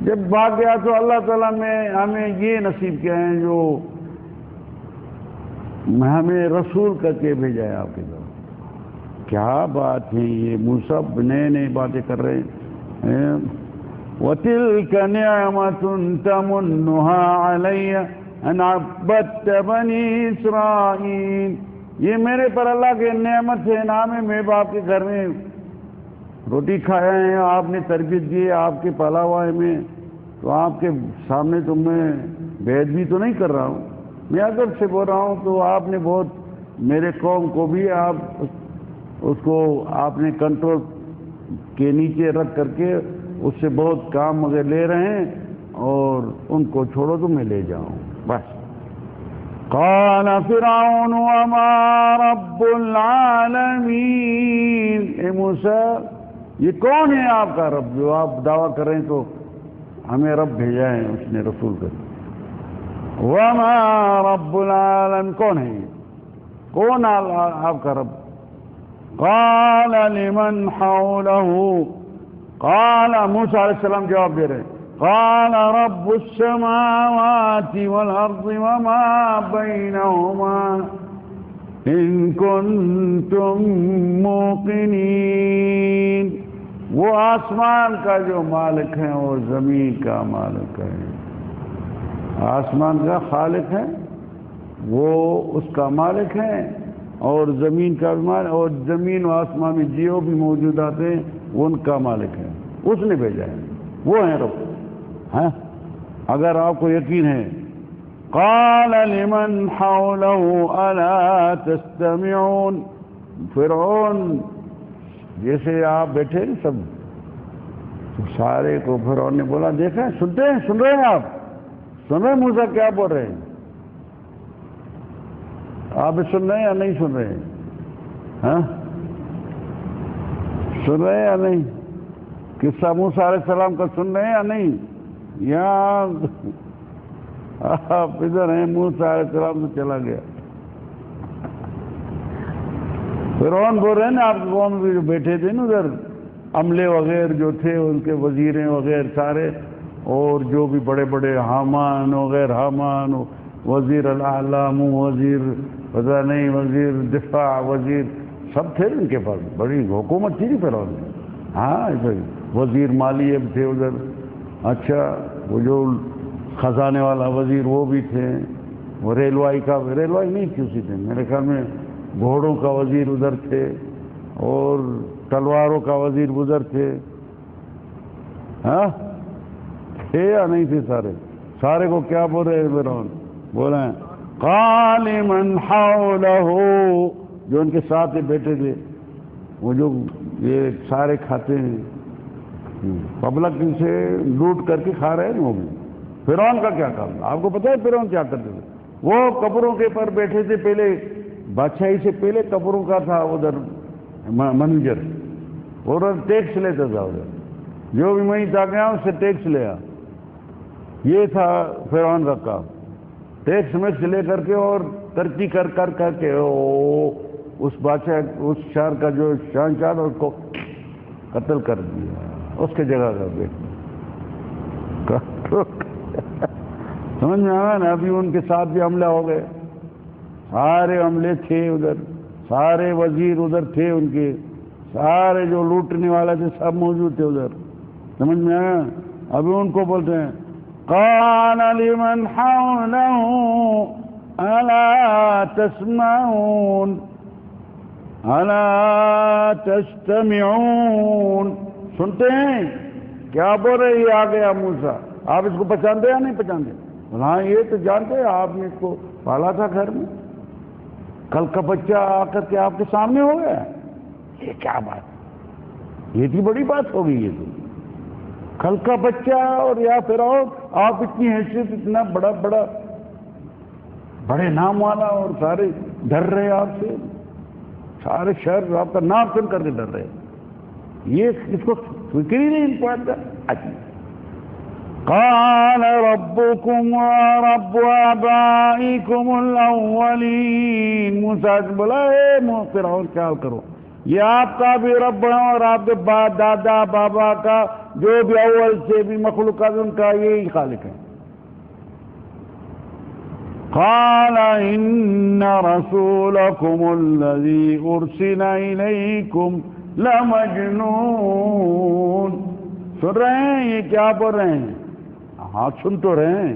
جب بھاگ گیا تو اللہ تعالیٰ نے ہمیں یہ نصیب کیا ہے جو ہمیں رسول کر کے بھیجا ہے آپ کی طرف۔ کیا بات ہے یہ، موسیٰ نئے نئے باتیں کر رہے ہیں۔ وَتِلْكَ نِعْمَةٌ تَمُنُّهَا عَلَيَّ أَنْ عَبَّدْتَ بَنِي إِسْرَائِيلَ، یہ میرے پر اللہ کی نعمت ہے، انعام ہے، میں باپ کے گھر میں روٹی کھایا ہے، آپ نے تربیت دی ہے، آپ کے پالا ہوا ہے میں، تو آپ کے سامنے تو میں بید بھی تو نہیں کر رہا ہوں، میں ادب سے بول رہا ہوں، تو آپ نے بہت میرے قوم کو بھی آپ اس کو آپ نے کنٹرول کے نیچے رکھ کر کے اس سے بہت کام مگر لے رہے ہیں، اور ان کو چھوڑو تو میں لے جاؤں بس۔ قال فرعون وما رب العالمین، اے موسیٰ یہ کون ہے آپ کا رب جو آپ دعویٰ کر رہے ہیں؟ تو ہمیں رب بھیجا ہے اس نے رسول کر۔ وما رب العالمین، کون ہے یہ؟ کون آپ کا رب؟ قال لمن حوله، قال موسیٰ علیہ السلام جواب دے رہے ہیں، قال رب السماوات والارض وما بينهما ان كنتم موقنين، وہ آسمان کا جو مالک ہے اور زمین کا مالک ہے، آسمان کا خالق ہے وہ اس کا مالک ہے، اور زمین کا بھی مالک، اور زمین و آسمان میں جو بھی موجودات ہیں وہ ان کا مالک ہے، اس نے بھیجا ہے، وہ ہیں رب۔ ہاں اگر آپ کو یقین ہے۔ قال لمن حوله الا تستمعون، فرعون جیسے آپ بیٹھے سب سارے کو فرعون نے بولا دیکھیں سنتے ہیں، سن رہے ہیں آپ، سن رہے ہیں موسیٰ کیا بول رہے ہیں؟ آپ سن رہے ہیں یا نہیں سن رہے ہیں؟ ہاں سن رہے ہیں یا نہیں؟ قصہ موسیٰ علیہ السلام کا سن رہے ہیں یا نہیں؟ یہاں آپ ادھر ہیں، موسیٰ علیہ السلام تو چلا گیا۔ فرعون بول رہے ہیں نا آپ قوم میں جو بیٹھے تھے نا ادھر، عملے وغیرہ جو تھے ان کے وزیریں وغیرہ سارے، اور جو بھی بڑے بڑے حامان وغیرہ، حامان وزیر الاعلام، وزیر پتہ نہیں، وزیر دفاع، وزیر سب تھے ان کے پاس، بڑی حکومت تھی فرعون میں۔ ہاں وزیر مالیہ بھی تھے ادھر، اچھا وہ جو خزانے والا وزیر وہ بھی تھے، وہ ریلوائی نہیں تھی اسی دن میرے خیال میں، گھوڑوں کا وزیر ادھر تھے، اور تلواروں کا وزیر ادھر تھے۔ ہاں تھے یا نہیں تھے؟ سارے کو کیا بول رہے ہیں فرعون؟ بول رہے ہیں قال من حوله، جو ان کے ساتھ بیٹھے تھے، وہ جو یہ سارے کھاتے ہیں پبلک سے لوٹ کر کے کھا رہے ہیں وہ بھی۔ فرعون کا کیا کام؟ آپ کو پتہ ہے فرعون کیا کرتے تھے؟ وہ قبروں کے پر بیٹھے تھے، پہلے بادشاہی سے پہلے قبروں کا تھا ادھر منیجر، اور ٹیکس لیتا تھا ادھر، جو بھی وہیں تک گیا اس سے ٹیکس لیا. یہ تھا فرعون کا کام، ٹیکس میں سے لے کر کے اور ترقی کر کے اس بادشاہ اس شہر کا جو شہنشاہ تھا اس کو قتل کر دیا، اس کے جگہ کا بیٹا. سمجھ میں آیا نا؟ ابھی ان کے ساتھ بھی حملہ ہو گئے، سارے عملے تھے ادھر، سارے وزیر ادھر تھے، ان کے سارے جو لوٹنے والے تھے سب موجود تھے ادھر. سمجھ میں آیا؟ ابھی ان کو بولتے ہیں قال لمن حوله الا تسمعون الا تستمعون. سنتے ہیں کیا بول رہے؟ یہ آ گیا موسیٰ، آپ اس کو پہچانتے یا نہیں پہچانتے؟ ہاں یہ تو جانتے ہیں، آپ نے اس کو پالا تھا گھر میں، کل کا بچہ آ کر کے آپ کے سامنے ہو گیا. یہ کیا بات؟ یہ تھی بڑی بات ہو گئی. یہ تو کل کا بچہ اور یا پھر آپ اتنی حیثیت، اتنا بڑا بڑے نام والا، اور سارے ڈر رہے آپ سے، سارے شہر آپ کا نام سن کر کے ڈر رہے. یہ اس کو فکر ہی نہیں پڑتا. قال ربكم ورب آبائكم الاولین. موسیٰ سے بولا اے فرعون خیال کرو، یہ آپ کا بھی رب ہے اور آپ کے دادا بابا کا جو بھی اول سے بھی مخلوقات ان کا یہی خالق ہے. قال ان رسولكم الذي ارسل اليكم لمجنون. سن رہے ہیں یہ کیا بول رہے ہیں؟ ہاں سن تو رہے ہیں،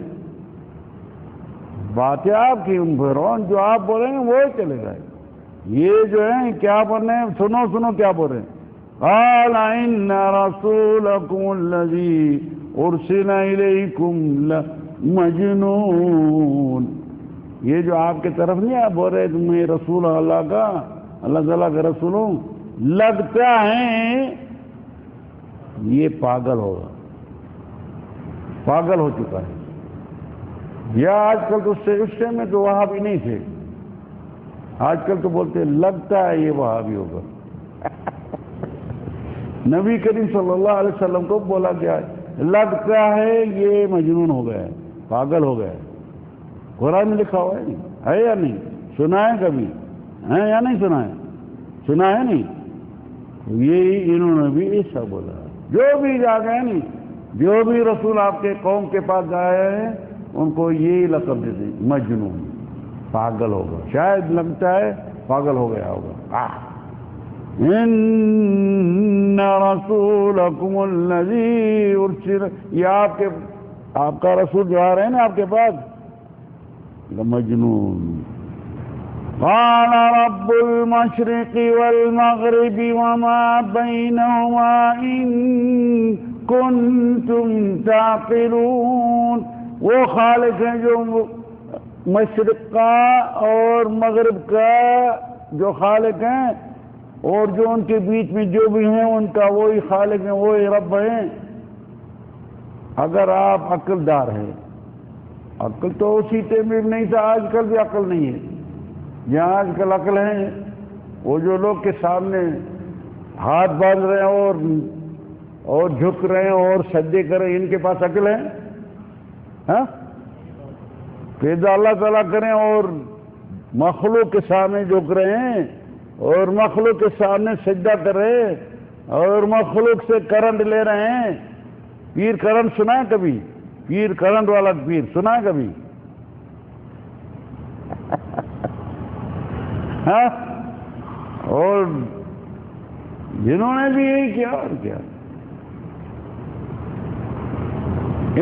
بات ہے آپ کی. فرعون جو آپ بول رہے ہیں وہ چلے گئے، یہ جو ہے کیا بول رہے ہیں؟ سنو کیا بول رہے ہیں. قال ان رسولكم الذي ارسل اليكم لمجنون. یہ جو آپ کے طرف نہیں آپ بول رہے تمہیں رسول اللہ کا، اللہ تعالیٰ کا رسول ہوں، لگتا ہے یہ پاگل ہوگا، پاگل ہو چکا ہے. یا آج کل تو اس میں تو وہاں بھی نہیں تھے، آج کل تو بولتے لگتا ہے یہ وہاں بھی ہوگا. نبی کریم صلی اللہ علیہ وسلم کو بولا گیا ہے لگتا ہے یہ مجنون ہو گیا ہے، پاگل ہو گیا ہے. قرآن میں لکھا ہوا ہے یا نہیں؟ سنا ہے کبھی ہے یا نہیں سنا ہے؟ سنا ہے نہیں؟ یہی انہوں نے بھی ایسا بولا. جو بھی جا گئے نہیں، جو بھی رسول آپ کے قوم کے پاس گئے ہیں ان کو یہی لقب دیتے مجنون، پاگل ہوگا. شاید لگتا ہے پاگل ہو گیا ہوگا. ان رسولکم الذی ارسل، یہ آپ کا رسول جو آ رہے ہیں نا آپ کے پاس، مجنون. قال رب المشرق والمغرب وما بينهما إن كنتم تعقلون. وہ خالق ہیں جو مشرق کا اور مغرب کا جو خالق ہیں، اور جو ان کے بیچ میں جو بھی ہیں ان کا وہی خالق ہیں، وہی رب ہیں. اگر آپ عقل دار ہیں، عقل تو اسی ٹائم میں نہیں تھا، آج کل بھی عقل نہیں ہے. جہاں آج کل عقل ہے وہ جو لوگ کے سامنے ہاتھ باندھ رہے ہیں اور جھک رہے ہیں اور سجدے کر رہے ہیں، ان کے پاس عقل ہے؟ ہاں، پیدا اللہ تعالیٰ کریں اور مخلوق کے سامنے جھک رہے ہیں اور مخلوق کے سامنے سجدہ کر رہے ہیں اور مخلوق سے کرنٹ لے رہے ہیں. پیر کرنٹ سنا ہے کبھی؟ پیر کرنٹ والا پیر سنا ہے کبھی؟ ہاں، اور جنہوں نے بھی یہی کیا اور کیا.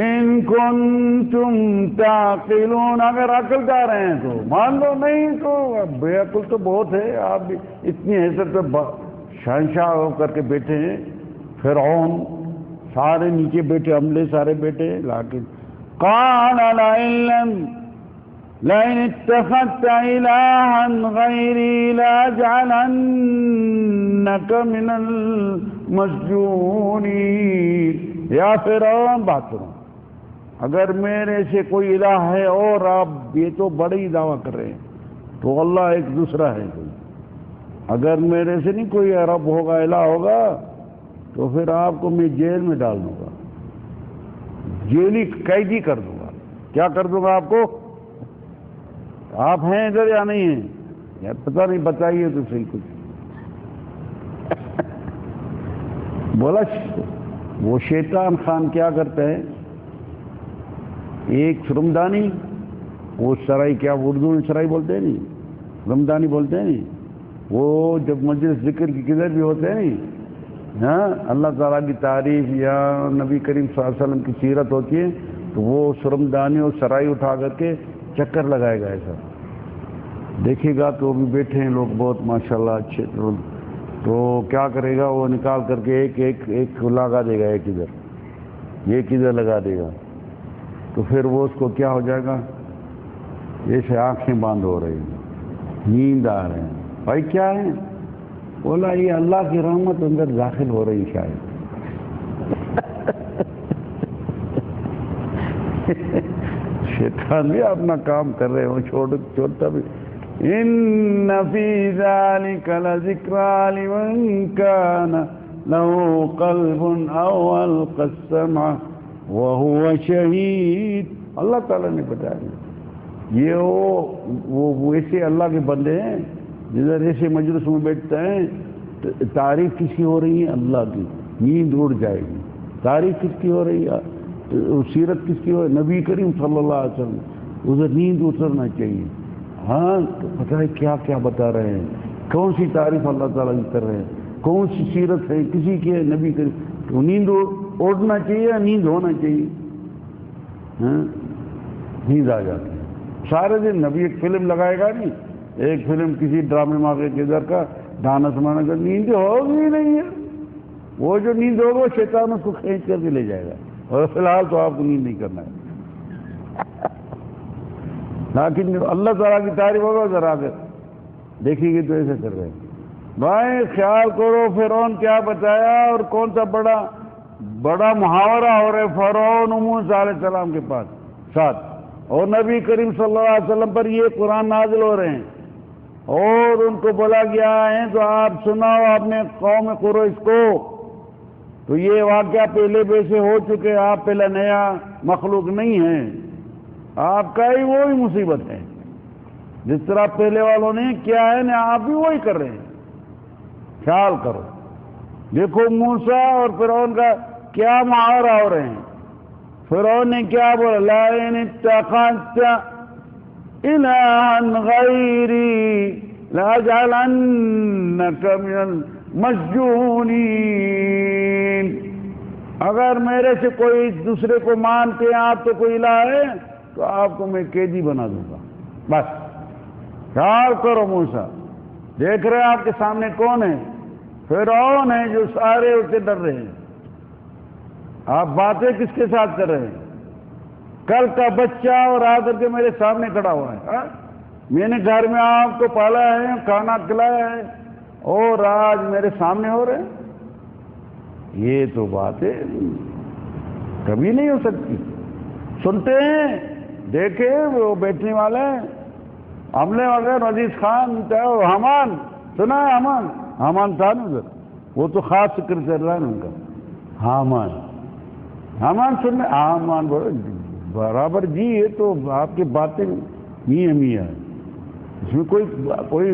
ان کنتم تعقلون، اگر عقل دار ہیں تو مان لو، نہیں تو بے عقل تو بہت ہے. آپ بھی اتنی حیثیت پہ شہنشاہ ہو کر کے بیٹھے ہیں. فرعون سارے نیچے بیٹھے، عملے سارے بیٹھے. لیکن قال لئن اتخذت إلها غيري لأجعلنك من المسجونين. یا فرعون بات کرو، اگر میرے سے کوئی الہ ہے اور آپ یہ تو بڑی دعویٰ کر رہے ہیں، تو اللہ ایک دوسرا ہے کوئی. اگر میرے سے نہیں کوئی رب ہوگا، الہ ہوگا، تو پھر آپ کو میں جیل میں ڈال دوں گا، جیلی قیدی کر دوں گا۔ کیا کر دوں گا آپ کو؟ آپ ہیں ادھر یا نہیں ہیں؟ یا پتہ نہیں، بتائیے تو صحیح کچھ۔ بولا وہ شیطان خان کیا کرتا ہے، ایک سرمدانی، وہ سرائی، کیا اردو میں سرائی بولتے ہیں نہیں، رمدانی بولتے ہیں نہیں، وہ جب مجلس ذکر کی کدھر بھی ہوتے ہیں نہیں، ہاں، اللہ تعالیٰ کی تعریف یا نبی کریم صلی اللہ علیہ وسلم کی سیرت ہوتی ہے، تو وہ سرمدانی اور سرائی اٹھا کر کے چکر لگائے گا ایسا، دیکھے گا تو بھی بیٹھے ہیں لوگ بہت ماشاءاللہ اچھے، تو کیا کرے گا، وہ نکال کر کے ایک لگا دے گا، ایک ادھر لگا دے گا، تو پھر وہ اس کو کیا ہو جائے گا، جیسے آنکھیں بند ہو رہی ہیں، نیند آ رہے ہیں۔ بھائی کیا ہے؟ بولا یہ اللہ کی رحمت اندر داخل ہو رہی شاید۔ شیطان بھی اپنا کام کر رہے ہو، چھوڑتا بھی۔ ان فی ذلک لذکری لمن کان له قلب او القى السمع وهو شہید۔ اللہ تعالیٰ نے بتایا یہ وہ ایسے اللہ کے بندے ہیں جدھر ایسے مجلس میں بیٹھتے ہیں، تعریف کس کی ہو رہی ہے؟ اللہ کی، نیند اڑ جائے گی۔ تعریف کس کی ہو رہی ہے؟ سیرت کس کی ہو رہی ہے؟ نبی کریم صلی اللہ علیہ وسلم، ادھر نیند اترنا چاہیے۔ ہاں، تو پتہ ہے کیا کیا بتا رہے ہیں، کون سی تعریف اللہ تعالیٰ کی کر رہے ہیں، کون سی سیرت ہے کسی کی ہے، نبی کریم، تو نیند اڑنا چاہیے یا نیند ہونا چاہیے؟ ہاں، نیند آ جاتی ہے سارے دن۔ نبی ایک فلم لگائے گا نہیں، ایک فلم کسی ڈرامے ماغے کے ادھر کا گانا سنانے کا، نیند ہوگی نہیں ہے۔ وہ جو نیند ہوگا وہ شیطان اس کو کھینچ کر کے لے جائے گا، اور فی الحال تو آپ کو نیند نہیں کرنا ہے۔ لیکن اللہ تعالیٰ کی تعریف ہوگا ذرا آگے دیکھیں گے تو ایسے کر رہے ہیں۔ بھائی خیال کرو فرعون کیا بتایا، اور کون سا بڑا محاورہ ہو رہا ہے فرعون موسیٰ علیہ السلام کے پاس ساتھ، اور نبی کریم صلی اللہ علیہ وسلم پر یہ قرآن نازل ہو رہے ہیں، اور ان کو بولا گیا ہے تو آپ سناؤ اپنے قوم قریش کو۔ تو یہ واقعہ پہلے ویسے ہو چکے، آپ پہلے نیا مخلوق نہیں ہیں، آپ کا ہی وہی مصیبت ہے، جس طرح پہلے والوں نے کیا ہے نا، آپ بھی وہی کر رہے ہیں۔ خیال کرو، دیکھو موسیٰ اور فرعون کا کیا محاورہ ہو رہے ہیں۔ فرعون نے کیا بولا، لَئِنِ اتَّخَذْتَ إِلَٰهًا غَيْرِي لَأَجْعَلَنَّكَ مِنَ الْمَسْجُونِينَ۔ اگر میرے سے کوئی دوسرے کو مانتے ہیں آپ تو کوئی الہ ہے، تو آپ کو میں قیدی بنا دوں گا۔ بس خیال کرو موسیٰ، دیکھ رہے ہیں آپ کے سامنے کون ہے؟ فرعون ہے جو سارے اس سے ڈر رہے ہیں۔ آپ باتیں کس کے ساتھ کر رہے ہیں؟ کل کا بچہ اور آ کر کے میرے سامنے کھڑا ہوا ہے، میں نے گھر میں آپ کو پالا ہے، کھانا کھلایا ہے، اور آج میرے سامنے ہو رہے ہیں۔ یہ تو باتیں کبھی نہیں ہو سکتی۔ سنتے ہیں، دیکھے وہ بیٹھنے والے عملے وغیرہ، عزیز خان، حمان، سنا ہے حمان تھا نا ادھر، وہ تو خاص ذکر چل رہا ہے ان کا، حمان سننے، حمان برابر جی، یہ تو آپ کی باتیں میاں میاں ہے، اس میں کوئی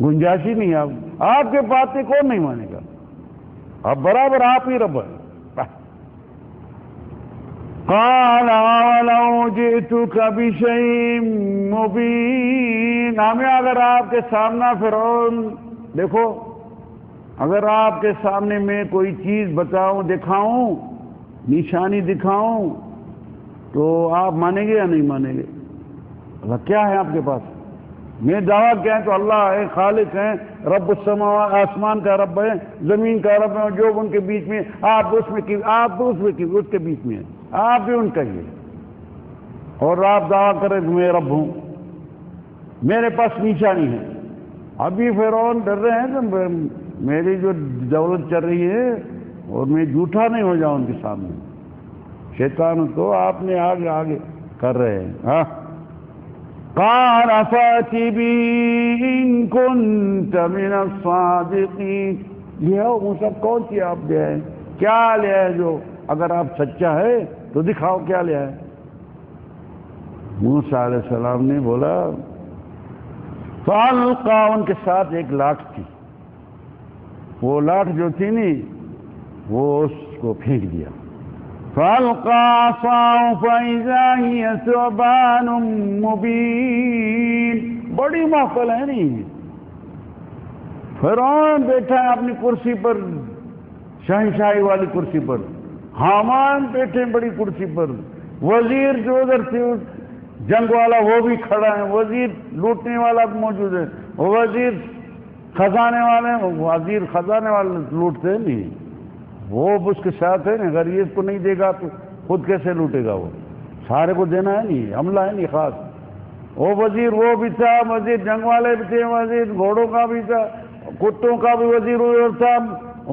گنجائش ہی نہیں ہے۔ آپ کے باتیں کون نہیں مانے گا؟ اب برابر آپ ہی رب ہے۔ قال ولو جئتك بشيء مبين، ہمیں اگر آپ کے سامنے فرعون، دیکھو اگر آپ کے سامنے میں کوئی چیز بتاؤں، دکھاؤں، نشانی دکھاؤں، تو آپ مانیں گے یا نہیں مانیں گے؟ اللہ کیا ہے آپ کے پاس؟ میں دعویٰ کیا ہے تو اللہ ہے، خالق ہیں، رب السماوات، آسمان کا رب ہے، زمین کا رب ہے، جو ان کے بیچ میں، آپ اس کے بیچ میں ہیں، آپ بھی ان کا ہی ہے، اور آپ دعویٰ کریں کہ میں رب ہوں، میرے پاس نشانی ہے۔ ابھی فرعون ڈر رہے ہیں کہ میری جو دولت چل رہی ہے اور میں جھوٹا نہیں ہو جاؤں ان کے سامنے۔ شیطان تو آپ نے آگے کر رہے ہیں۔ ہاں، قال فَأْتِ بِهِ إِن كُنتَ مِنَ الصَّادِقِينَ، یہ ہو موسیٰ کون سی آپ لے آئے, کیا لے آئے جو اگر آپ سچا ہے تو دکھاؤ کیا لے آئے. موسیٰ علیہ السلام نے بولا فالقا, ان کے ساتھ ایک لاٹھ تھی, وہ لاٹھ جو تھی نہیں وہ اس کو پھینک دیا. فالقا عصاه فاذا هي ثعبان مبين, بڑی محفل ہے نہیں. فرعون بیٹھا ہے اپنی کرسی پر, شہنشاہی والی کرسی پر, حامان بیٹھے بڑی کرسی پر, وزیر جو ادھر تھے جنگ والا وہ بھی کھڑا ہے, وزیر لوٹنے والا بھی موجود ہے, وزیر خزانے والے, وزیر خزانے والے لوٹتے نہیں, وہ اس کے ساتھ ہے نا. اگر یہ اس کو نہیں دے گا تو خود کیسے لوٹے گا, وہ سارے کو دینا ہے نہیں, عملہ ہے نہیں خاص. وہ وزیر وہ بھی تھا, وزیر جنگ والے بھی تھے, وزیر گھوڑوں کا بھی تھا, کتوں کا بھی وزیر ادھر تھا,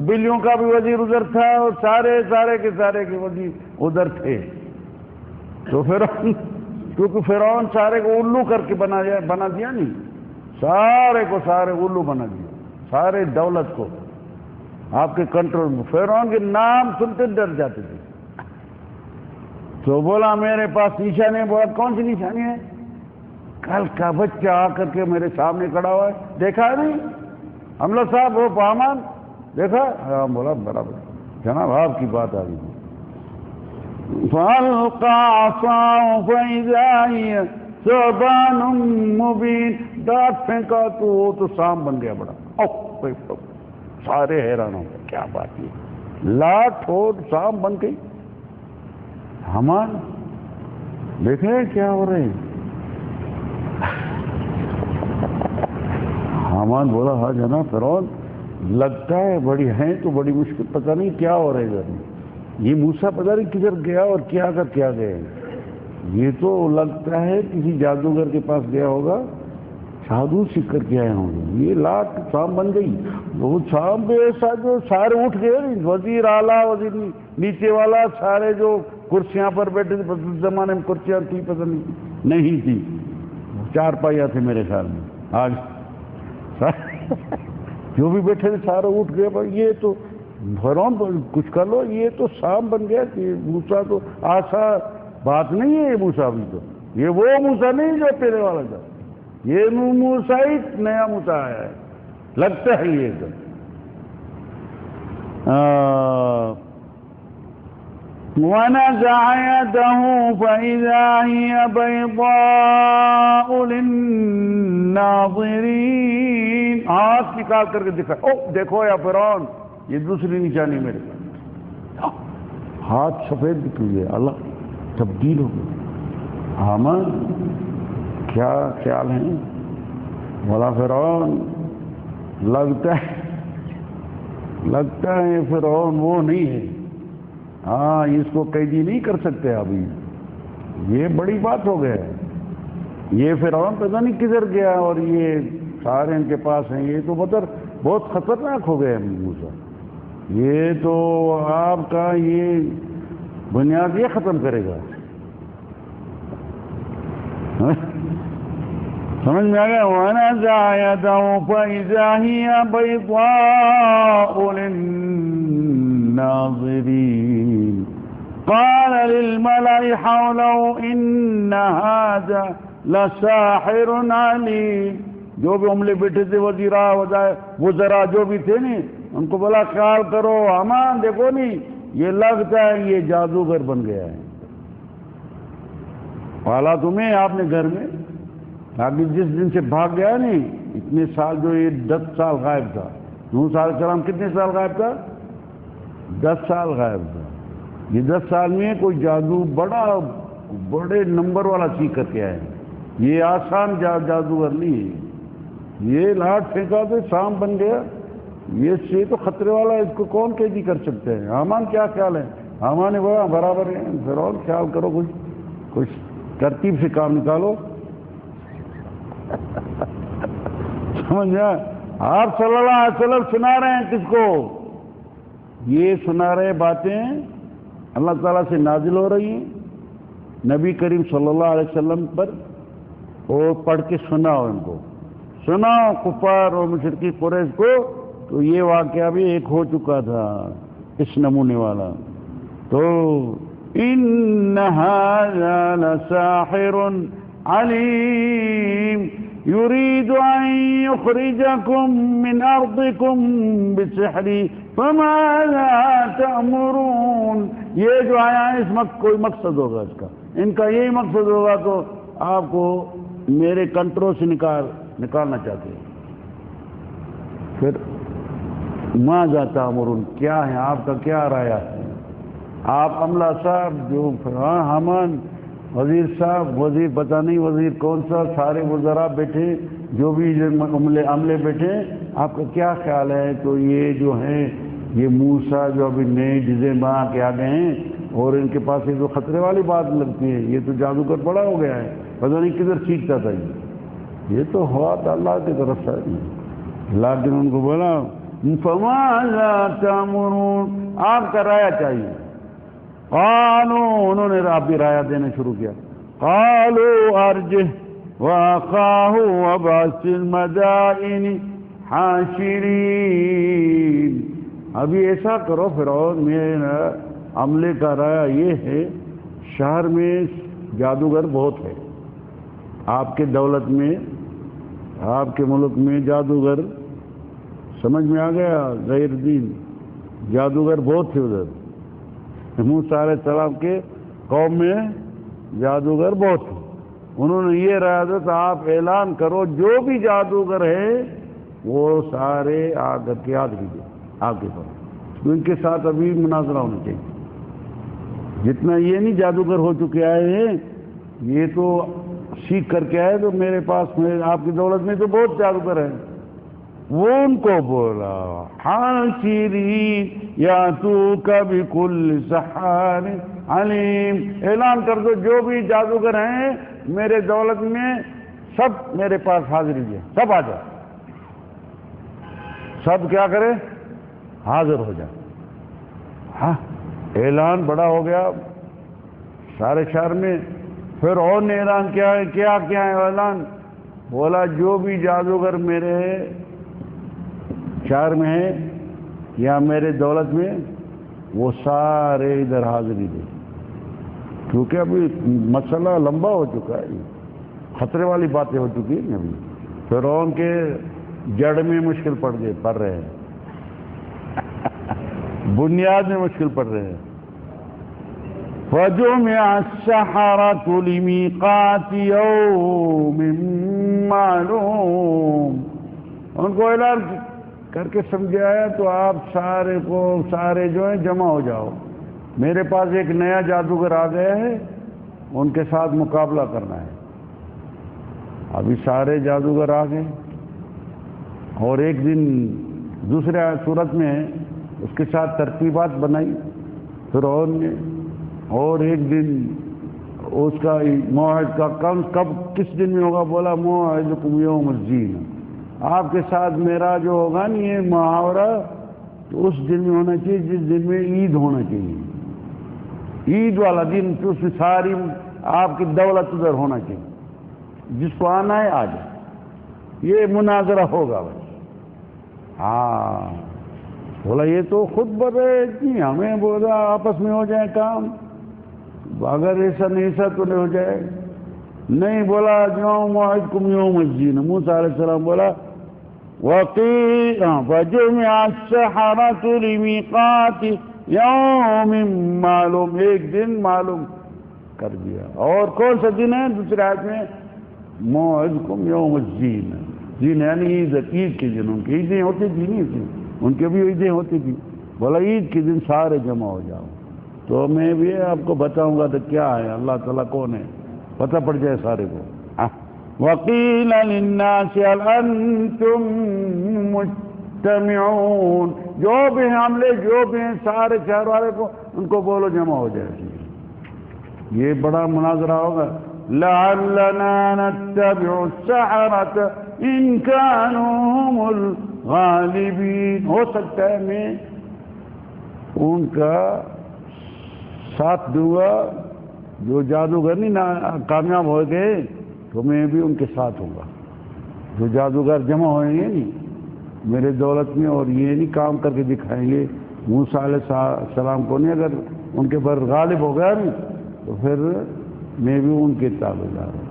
بلیوں کا بھی وزیر ادھر تھا, اور سارے کے وزیر ادھر تھے. تو پھر کیونکہ فرعون سارے کو الو کر کے بنا دیا نہیں, سارے الو بنا دیا, سارے دولت کو آپ کے کنٹرول میں. فرعون کے نام سنتے ڈر جاتے تھے. تو بولا میرے پاس نشانی ہے. بولا کون سی نشانی ہے؟ کل کا بچہ آ کر کے میرے سامنے کھڑا ہوا ہے, دیکھا ہے نہیں حملہ صاحب, وہ حامان دیکھا؟ ہاں. بولا برابر جناب آپ کی بات آ گئی. فَأَلْقَى عَصَاهُ فَإِذَا هِيَ ثُعْبَانٌ مُّبِينٌ, ڈانٹ پھینکا تو وہ تو سام بن گیا بڑا. سارے حیران ہو گئے, کیا بات ہے, لاٹھ اور سام بن گئی. حامان دیکھیں کیا ہو رہے ہیں. حامان بولا ہاں جناب فرعون, لگتا ہے بڑی ہیں تو بڑی مشکل, پتہ نہیں کیا ہو رہا ہے ادھر. یہ موسیٰ پتہ نہیں کدھر گیا اور کیا گئے. یہ تو لگتا ہے کسی جادوگر کے پاس گیا ہوگا, جادو سیکھ کر کے آئے ہوں گے. یہ لاٹھ شام بن گئی. وہ شام پہ ایسا جو سارے اٹھ گئے, وزیر اعلیٰ, وزیر نیچے والا, سارے جو کرسیاں پر بیٹھے تھے, زمانے میں کرسیاں تھی پتہ نہیں تھی, 4 پائیاں تھے میرے خیال میں. آج جو بھی بیٹھے تھے سارے اٹھ گئے. بھائی یہ تو فرعون کچھ کر لو, یہ تو شام بن گیا. کہ موسیٰ تو آسا بات نہیں ہے. یہ موسیٰ بھی تو یہ وہ موسیٰ نہیں جو پہلے والا تھا, یہ موسیٰ ہی نیا موسیٰ آیا ہے لگتا ہے. یہ تو وَنَزَعَ يَدَهُ فَإِذَا هِيَ بَيْضَاءُ لِلنَّاظِرِينَ, ہاتھ نکال کر کے دکھا, او دیکھو یا فرعون یہ دوسری نشانی میرے پاس. ہاتھ سفید دکھ گئے, اللہ تبدیل ہو گئی. حامان کیا خیال ہے؟ بولا فرعون لگتا ہے فرعون وہ نہیں ہے. ہاں اس کو قیدی نہیں کر سکتے ابھی, یہ بڑی بات ہو گیا ہے. یہ فرعون پتہ نہیں کدھر گیا اور یہ سارے ان کے پاس ہیں. یہ تو بہت خطرناک ہو گیا موسیٰ. یہ تو آپ کا یہ بنیاد یہ ختم کرے گا. سمجھ میں آ گیا؟ وَنَزَعَ يَدَهُ فَإِذَا هِيَ بَيْضَاءُ لِلنَّاظِرِينَ قَالَ لِلْمَلَإِ حَوْلَهُ إِنَّ هَذَا لَسَاحِرٌ عَلِيمٌ. جو بھی عملے بیٹھے تھے, وزراء جو بھی تھے نہیں, ان کو بولا خیال کرو حامان دیکھو نہیں, یہ لگتا ہے یہ جادوگر بن گیا ہے. پالا تمہیں آپ نے گھر میں, آگے جس دن سے بھاگ گیا نہیں, اتنے سال جو یہ 10 سال غائب تھا. موسیٰ علیہ السلام کتنے سال غائب تھا؟ 10 سال غائب تھا. یہ 10 سال میں کوئی جادو بڑے نمبر والا سیکھ کر کے آئے. یہ آسان جادوگر نہیں ہے. یہ لاٹھ پھینکا تو شام بن گیا. یہ تو خطرے والا, اس کو کون قیدی کر سکتے ہیں؟ حامان کیا خیال ہے؟ حامان نے بولا برابر ہے فرعون, خیال کرو کچھ ترتیب سے کام نکالو. سمجھا؟ آپ صلی اللہ علیہ وسلم سنا رہے ہیں کس کو؟ یہ سنا رہے باتیں اللہ تعالیٰ سے نازل ہو رہی ہیں نبی کریم صلی اللہ علیہ وسلم پر, اور پڑھ کے سناؤ ان کو, سناؤ کفار اور مشرکی قریش کو تو یہ واقعہ بھی ایک ہو چکا تھا اس نمونے والا. تو ان ھذا لساحر علیم یرید ان یخرجکم من ارضکم بسحری فماذا تأمرون. یہ جو آیا ہے اس وقت کوئی مقصد ہوگا اس کا، ان کا یہی مقصد ہوگا تو آپ کو میرے کنٹرول سے نکالنا چاہتے ہیں. پھر ماذا تأمرون، کیا ہے آپ کا کیا رائے ہے؟ آپ عملہ صاحب جو حامان وزیر صاحب، وزیر پتہ نہیں وزیر کون سا، سارے وزراء بیٹھے، جو بھی عملے بیٹھے، آپ کا کیا خیال ہے؟ تو یہ جو ہیں یہ موسیٰ جو ابھی نئے ڈیزائن بنا کے آ گئے ہیں اور ان کے پاس یہ تو خطرے والی بات لگتی ہے، یہ تو جادوگر بڑا ہو گیا ہے، پتہ نہیں کدھر سیکھتا تھا یہ تو ہوا تھا اللہ کی طرف سے. لیکن ان کو بولا فماذا تأمرون، آپ کا رائے چاہیے. قالوا، انہوں نے آپ بھی رائے دینا شروع کیا. قالوا ارجه واخاه وابعث في المدائن حاشرین. ابھی ایسا کرو فرعون، میرا عملے کا رائے یہ ہے شہر میں جادوگر بہت ہے، آپ کے دولت میں، آپ کے ملک میں جادوگر، سمجھ میں آ گیا؟ غیر دین جادوگر بہت تھے ادھر. موسیٰ علیہ السلام کے قوم میں جادوگر بہت تھے. انہوں نے یہ رائے دیا تھا آپ اعلان کرو جو بھی جادوگر ہے وہ سارے آ کر کے یاد کیجیے آپ کے پاس. ان کے ساتھ ابھی مناظرہ ہونا چاہیے. جتنا یہ نہیں جادوگر ہو چکے آئے ہیں، یہ تو سیکھ کر کے آئے، تو میرے پاس آپ کی دولت میں تو بہت جادوگر ہیں. وہ ان کو بولا حاشرین یاتوک بکل سحار علیم، اعلان کر دو جو بھی جادوگر ہیں میرے دولت میں سب میرے پاس حاضری ہے، سب آ جائے، سب کیا کرے؟ حاضر ہو جائے. ہاں اعلان بڑا ہو گیا سارے شہر میں. فرعون نے اعلان کیا ہے، کیا ہے اعلان؟ بولا جو بھی جادوگر میرے شہر میں ہے یا میرے دولت میں وہ سارے ادھر حاضری دے، کیونکہ ابھی مسئلہ لمبا ہو چکا ہے، خطرے والی باتیں ہو چکی ہیں. ابھی فرعون کے جڑ میں مشکل پڑ رہے ہیں، بنیاد میں مشکل پڑ رہے ہیں. فَجُمِعَ السَّحَرَةُ لِمِيقَاتِ يَوْمٍ مَّعْلُومٍ. ان کو اعلان کر کے سمجھایا تو آپ سارے جو ہیں جمع ہو جاؤ، میرے پاس ایک نیا جادوگر آ گیا ہے، ان کے ساتھ مقابلہ کرنا ہے. ابھی سارے جادوگر آ گئے اور ایک دن دوسرے صورت میں اس کے ساتھ ترتیبات بنائی فرعون نے، اور ایک دن اس کا موعد کا کب کس دن میں ہوگا؟ بولا موعدکم یوم الزینہ، آپ کے ساتھ میرا جو ہوگا نا یہ محاورہ تو اس دن میں ہونا چاہیے جس دن میں عید ہونا چاہیے، عید والا دن، تو اس میں ساری آپ کی دولت ادھر ہونا چاہیے، جس کو آنا ہے آ جائے، یہ مناظرہ ہوگا بس. ہاں بولا یہ تو خود بڑے اتنی، ہمیں بولا آپس میں ہو جائے کام، اگر ایسا نہیں ایسا تو نہیں ہو جائے. نہیں بولا یوم موعدکم یوم الزینہ. موسیٰ علیہ السلام بولا فَجُمِعَ السَّحَرَةُ لِمِيقَاتِ یوم معلوم، ایک دن معلوم کر دیا. اور کون سا دن ہے؟ دوسرے آیت میں موعدکم یوم الزینہ، زینہ یعنی عید کے دن. ان کی عیدیں ہوتی تھی نہیں تھی، ان کی بھی عیدیں ہوتی تھی. بولا عید کے دن سارے جمع ہو جاؤ. تو میں بھی آپ کو بتاؤں گا تو کیا ہے، اللہ تعالیٰ کون ہے، پتہ پڑ جائے سارے کو. وَقِيلَ لِلنَّاسِ هَلْ أَنْتُمْ مُجْتَمِعُونَ، جو بھی عملے جو بھی ہیں سارے شہر والے کو ان کو بولو جمع ہو جائے. یہ بڑا مناظرہ ہوگا. لَعَلَّنَا نَتَّبِعُ السَّحَرَةَ إِن كَانُوا هُمُ الْغَالِبِينَ. ہو سکتا ہے میں ان کا ساتھ دوں گا، جو جادوگر نہیں کامیاب ہو گئے تو میں بھی ان کے ساتھ ہوں گا. جو جادوگر جمع ہوئیں گے نہیں میرے دولت میں اور یہ نہیں کام کر کے دکھائیں گے. موسیٰ علیہ السلام کو نہیں اگر ان کے پر غالب ہو گیا نہیں تو پھر میں بھی ان کے تابعدار ہوں.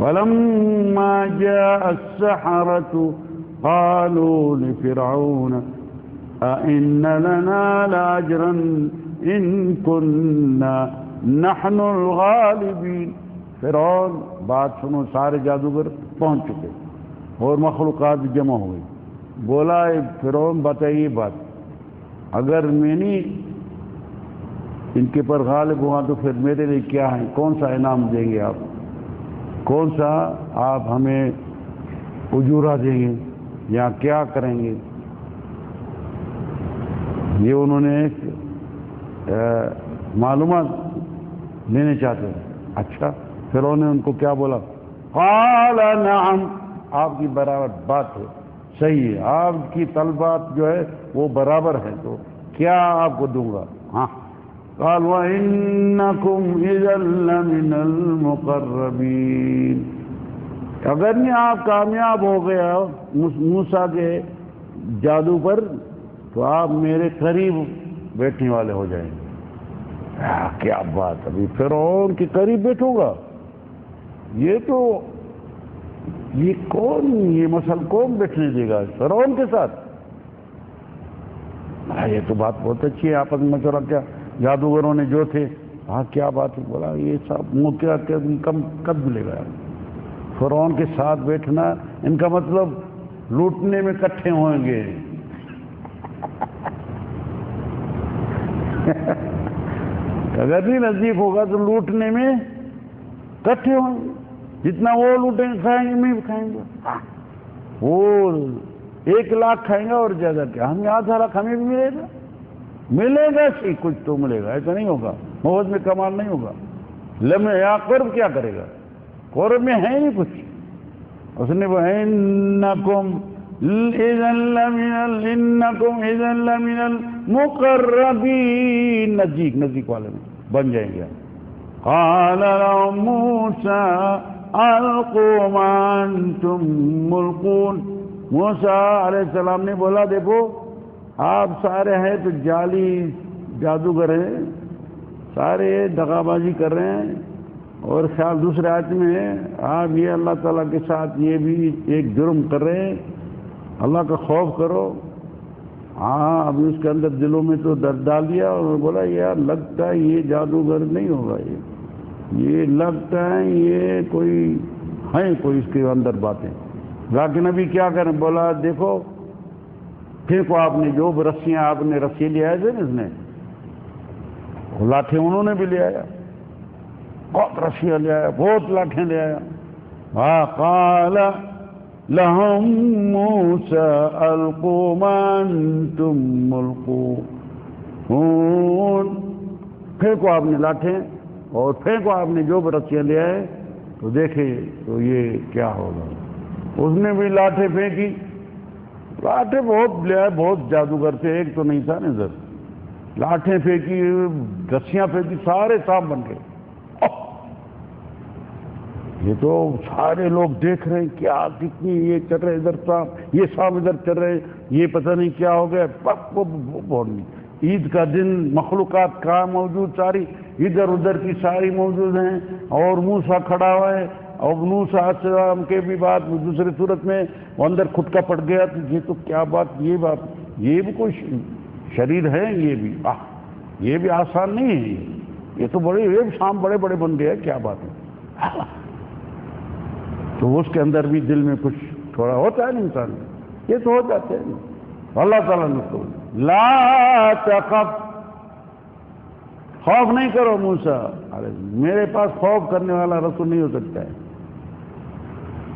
وَلَمَّا جَاءَ السَّحَرَةُ قَالُوا لِفِرْعَوْنَ أَإِنَّ لَنَا لَأَجْرًا إِن كُنَّا نَحْنُ الْغَالِبِينَ. فرعون بات سنو، سارے جادوگر پہنچ چکے اور مخلوقات جمع ہو گئی. بولا فرعون بتائیے بات، اگر میں نہیں ان کے پر غالب ہوا تو پھر میرے لیے کیا ہے؟ کون سا انعام دیں گے آپ؟ کون سا آپ ہمیں اجورہ دیں گے یا کیا کریں گے؟ یہ انہوں نے معلومات لینے چاہتے ہیں. اچھا، پھر انہوں نے ان کو کیا بولا؟ قال نعم، آپ کی برابر بات ہے، صحیح ہے، آپ کی طلبات جو ہے وہ برابر ہے، تو کیا آپ کو دوں گا؟ ہاں. قال وَإِنَّكُمْ إِذًا لَّمِنَ الْمُقَرَّبِينَ. اگر نہیں آپ کامیاب ہو گیا موسیٰ کے جادو پر تو آپ میرے قریب بیٹھنے والے ہو جائیں گے. کیا بات، ابھی فرعون کے قریب بیٹھوں گا؟ یہ تو یہ کون، یہ مسل کون بیٹھنے دے گا فرعون کے ساتھ؟ یہ تو بات بہت اچھی ہے. آپس میں مشورہ کیا جادوگروں نے جو تھے، ہاں کیا بات ہے. بولا یہ سب موقع کب ملے گا؟ فرعون کے ساتھ بیٹھنا ان کا مطلب لوٹنے میں کٹھے ہوئیں گے. اگر نہیں نزدیک ہوگا تو لوٹنے میں کٹھے ہوں گے. جتنا وہ لوٹیں گے کھائیں گے، میں بھی کھائیں گے. وہ 1,00,000 کھائیں گا اور زیادہ کیا، ہمیں آدھا لاکھ ہمیں بھی ملے گا. ملے گا صحیح، کچھ تو ملے گا، ایسا نہیں ہوگا. محض میں کمال نہیں ہوگا. لمحے یا قرب کیا کرے گا؟ قرب میں ہے نہیں کچھ. اس نے وَإِنَّكُمْ إِذًا لَّمِنَ الْمُقَرَّبِينَ. نزدیک والے میں بن جائیں گے. قَالَ لَهُم مُوسَىٰ أَلْقُوا مَا أَنتُم مُّلْقُونَ. موسیٰ علیہ السلام نے بولا دیکھو آپ سارے ہیں تو جعلی جادوگر ہیں، سارے دغا بازی کر رہے ہیں. اور خیال دوسرے آیت میں ہے آپ یہ اللہ تعالیٰ کے ساتھ یہ بھی ایک جرم کر رہے ہیں. اللہ کا خوف کرو. ہاں ابھی اس کے اندر دلوں میں تو درد ڈال دیا اور بولا یار لگتا ہے یہ جادوگر نہیں ہوگا، یہ لگتا ہے یہ کوئی ہیں، کوئی اس کے اندر باتیں. لیکن ابھی کیا کریں؟ بولا دیکھو پھینکو آپ نے جو رسیاں آپ نے رسی لے آئے تھے نا، اس نے لاٹھیں انہوں نے بھی لے آیا، بہت رسیاں لے آیا، بہت لاٹھیں لے آیا. قال لهم موسى ألقوا ما أنتم ملقون. پھینکو آپ نے لاٹھیں اور پھینکو آپ نے جو بھی رسیاں لے آئے تو دیکھے تو یہ کیا ہوگا. اس نے بھی لاٹھیں پھینکی. لاٹھیں بہت لے آئے، بہت جادوگر تھے، ایک تو نہیں تھا نظر. لاٹھیں پھینکی، رسیاں پھینکی، سارے سانپ بن گئے. یہ تو سارے لوگ دیکھ رہے ہیں کیا کتنی یہ چل رہے ادھر سانپ، یہ سانپ ادھر چل رہے، یہ پتہ نہیں کیا ہو گیا. عید کا دن مخلوقات کہاں موجود، ساری ادھر ادھر کی ساری موجود ہیں. اور موسیٰ کھڑا ہوا ہے، اور موسیٰ علیہ السلام کے بھی بات دوسری صورت میں وہ اندر خودکا پڑ گیا. تو یہ تو کیا بات، یہ بات، یہ بھی کوئی شریر ہے، یہ بھی آسان نہیں ہے. یہ تو بڑے شام بڑے بڑے بن گئے، کیا بات ہے. تو اس کے اندر بھی دل میں کچھ تھوڑا ہوتا ہے نا انسان، یہ تو ہو جاتے ہیں. اللہ تعالیٰ نے تو لا تخف، خوف نہیں کرو موسیٰ، میرے پاس خوف کرنے والا رسول نہیں ہو سکتا ہے.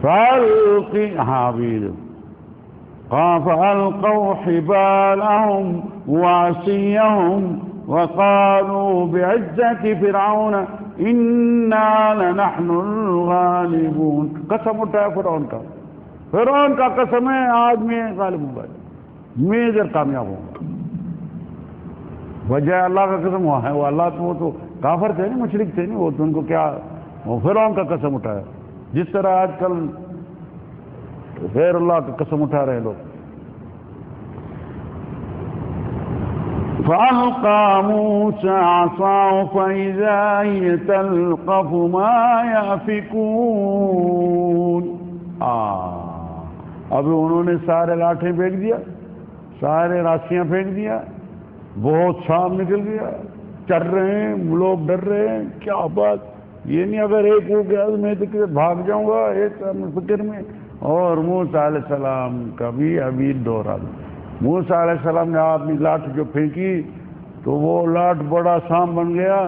فَأَلْقِ فَأَلْقَوْا حِبَالَهُمْ وَعَصِيَّهُمْ وَقَالُوا بِعِزَّةِ فِرْعَوْنَ إِنَّا لَنَحْنُ الْغَالِبُونَ. قسم اٹھایا فرعون کا قسم ہے آج میں غالب ہوں گا، میں ادھر کامیاب ہوں گا. وجہ اللہ کا قسم ہوا ہے، وہ اللہ تو وہ تو کافر تھے نا، مشرک تھے نا، وہ تو ان کو کیا، وہ فرعون کا قسم اٹھایا. جس طرح آج کل غیر اللہ کا قسم اٹھا رہے لوگ. فألقى موسى عصاه فإذا هي تلقف ما يأفكون. اب انہوں نے سارے لاٹھیں پھینک دیا، سارے راسیاں پھینک دیا، بہت سانپ نکل گیا، چڑھ رہے ہیں لوگ، ڈر رہے ہیں. کیا بات، یہ نہیں اگر ایک ہو گیا تو میں تو بھاگ جاؤں گا ایک فکر میں. اور موسیٰ علیہ السلام کا بھی ابھی دورہ. موسیٰ علیہ السلام نے اپنی لاٹھ جو پھینکی تو وہ لاٹھ بڑا سانپ بن گیا.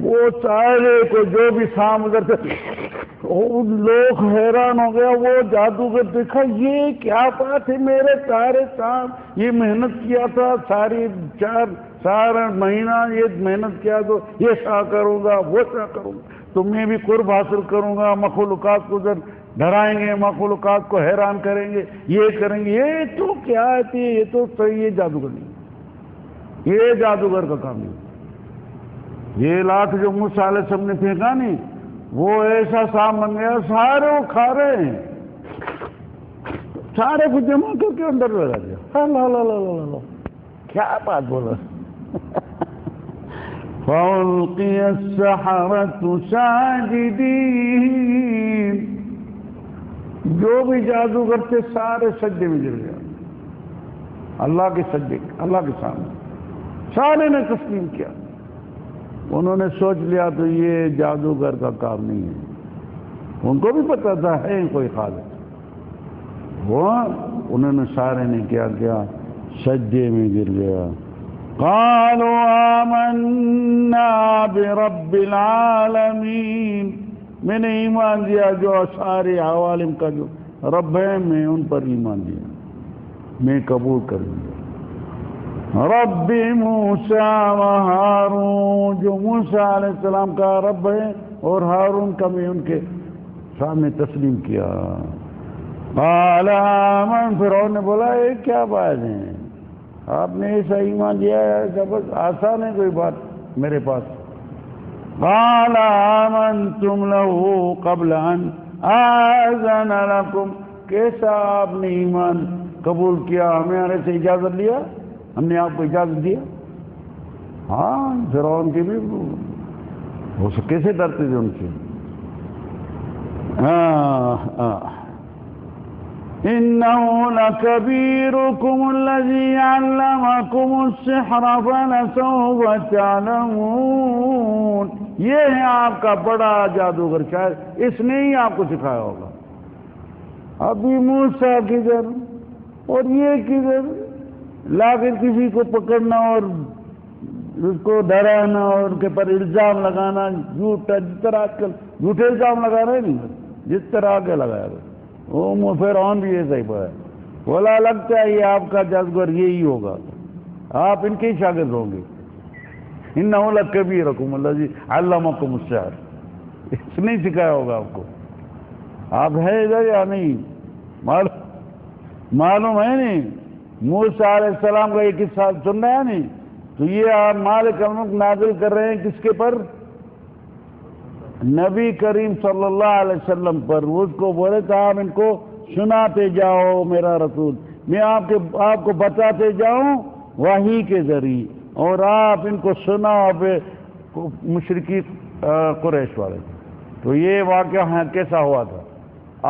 وہ سارے کو جو بھی سانپ ادھر سے لوگ حیران ہو گیا. وہ جادوگر دیکھا یہ کیا بات ہے، میرے سارے سانپ یہ محنت کیا تھا ساری سارا مہینہ یہ محنت کیا تو یہ سا کروں گا وہ سا کروں گا تو میں بھی قرب حاصل کروں گا، مخلوقات کو ادھر ڈرائیں گے، مخلوقات کو حیران کریں گے، یہ کریں گے. یہ تو کیا ہے، یہ تو صحیح ہے جادوگر نہیں، یہ جادوگر کا کام نہیں. یہ لاٹھ جو موسیٰ علیہ السلام نے پھینکا نہیں، وہ ایسا سانپ بن گیا، سارے وہ کھا رہے ہیں، سارے کو جمع کر کے اندر لگا دیا. کیا بات بولا. فَأُلْقِيَ السَّحَرَةُ سَاجِدِينَ. جو بھی جادوگر تھے سارے سجدے میں گر گیا، اللہ کے سجدے، اللہ کے سامنے سارے نے تسلیم کیا. انہوں نے سوچ لیا تو یہ جادوگر کا کام نہیں ہے، ان کو بھی پتا تھا ہے کوئی خالق. وہ انہوں نے سارے نے کیا کیا، سجدے میں گر گیا. قالوا آمنا برب العالمین. میں نے ایمان دیا جو سارے عوالم کا جو رب ہے، میں ان پر ایمان دیا، میں قبول کر لیا. رب موسیٰ و ہارون. جو موسیٰ علیہ السلام کا رب ہے اور ہارون کا میں ان کے سامنے تسلیم کیا. قال آمن. فرعون نے بولا یہ کیا بات ہے، آپ نے ایسا ایمان دیا ہے، بس آسان ہے کوئی بات میرے پاس. قال آمنتم له قبل ان آذن لكم. کیسا آپ نے ایمان قبول کیا، ہمارے سے اجازت لیا، ہم نے آپ کو اجازت دیا. ہاں فرعون کے بھی وہ کیسے ڈرتے تھے ان سے. إِنَّهُ لَكَبِيرُكُمُ الَّذِي عَلَّمَكُمُ السِّحْرَ فَلَسَوْفَ تَعْلَمُونَ. یہ ہے آپ کا بڑا جادوگر، شاید اس نے ہی آپ کو سکھایا ہوگا. ابھی موسیٰ کدھر اور یہ کدھر، لا کر کسی کو پکڑنا اور اس کو ڈرانا اور ان کے پر الزام لگانا، جھوٹا جس طرح آج کل جھوٹے الزام لگا رہے نہیں، جس طرح آگے لگایا گیا. وہ فرعون بھی ایسا ہی پڑا. بولا لگتا ہے یہ آپ کا جادوگر یہی ہوگا، آپ ان کے ہی شاگرد ہوں گے. إِنَّهُ لَكَبِيرُكُمُ الَّذِي عَلَّمَكُمُ السِّحْرَ. اس نے سکھایا ہوگا آپ کو. آپ ہے ادھر یا نہیں معلوم ہے نہیں. موسیٰ علیہ السلام کا یہ قصہ سن رہے ہیں نہیں، تو یہ آپ مالک الملک نازل کر رہے ہیں کس کے پر، نبی کریم صلی اللہ علیہ وسلم پر. اس کو بولے تھا آپ ان کو سناتے جاؤ، میرا رسول میں آپ کو بتاتے جاؤں وحی کے ذریعے، اور آپ ان کو سنا مشرکی قریش والے. تو یہ واقعہ کیسا ہوا تھا.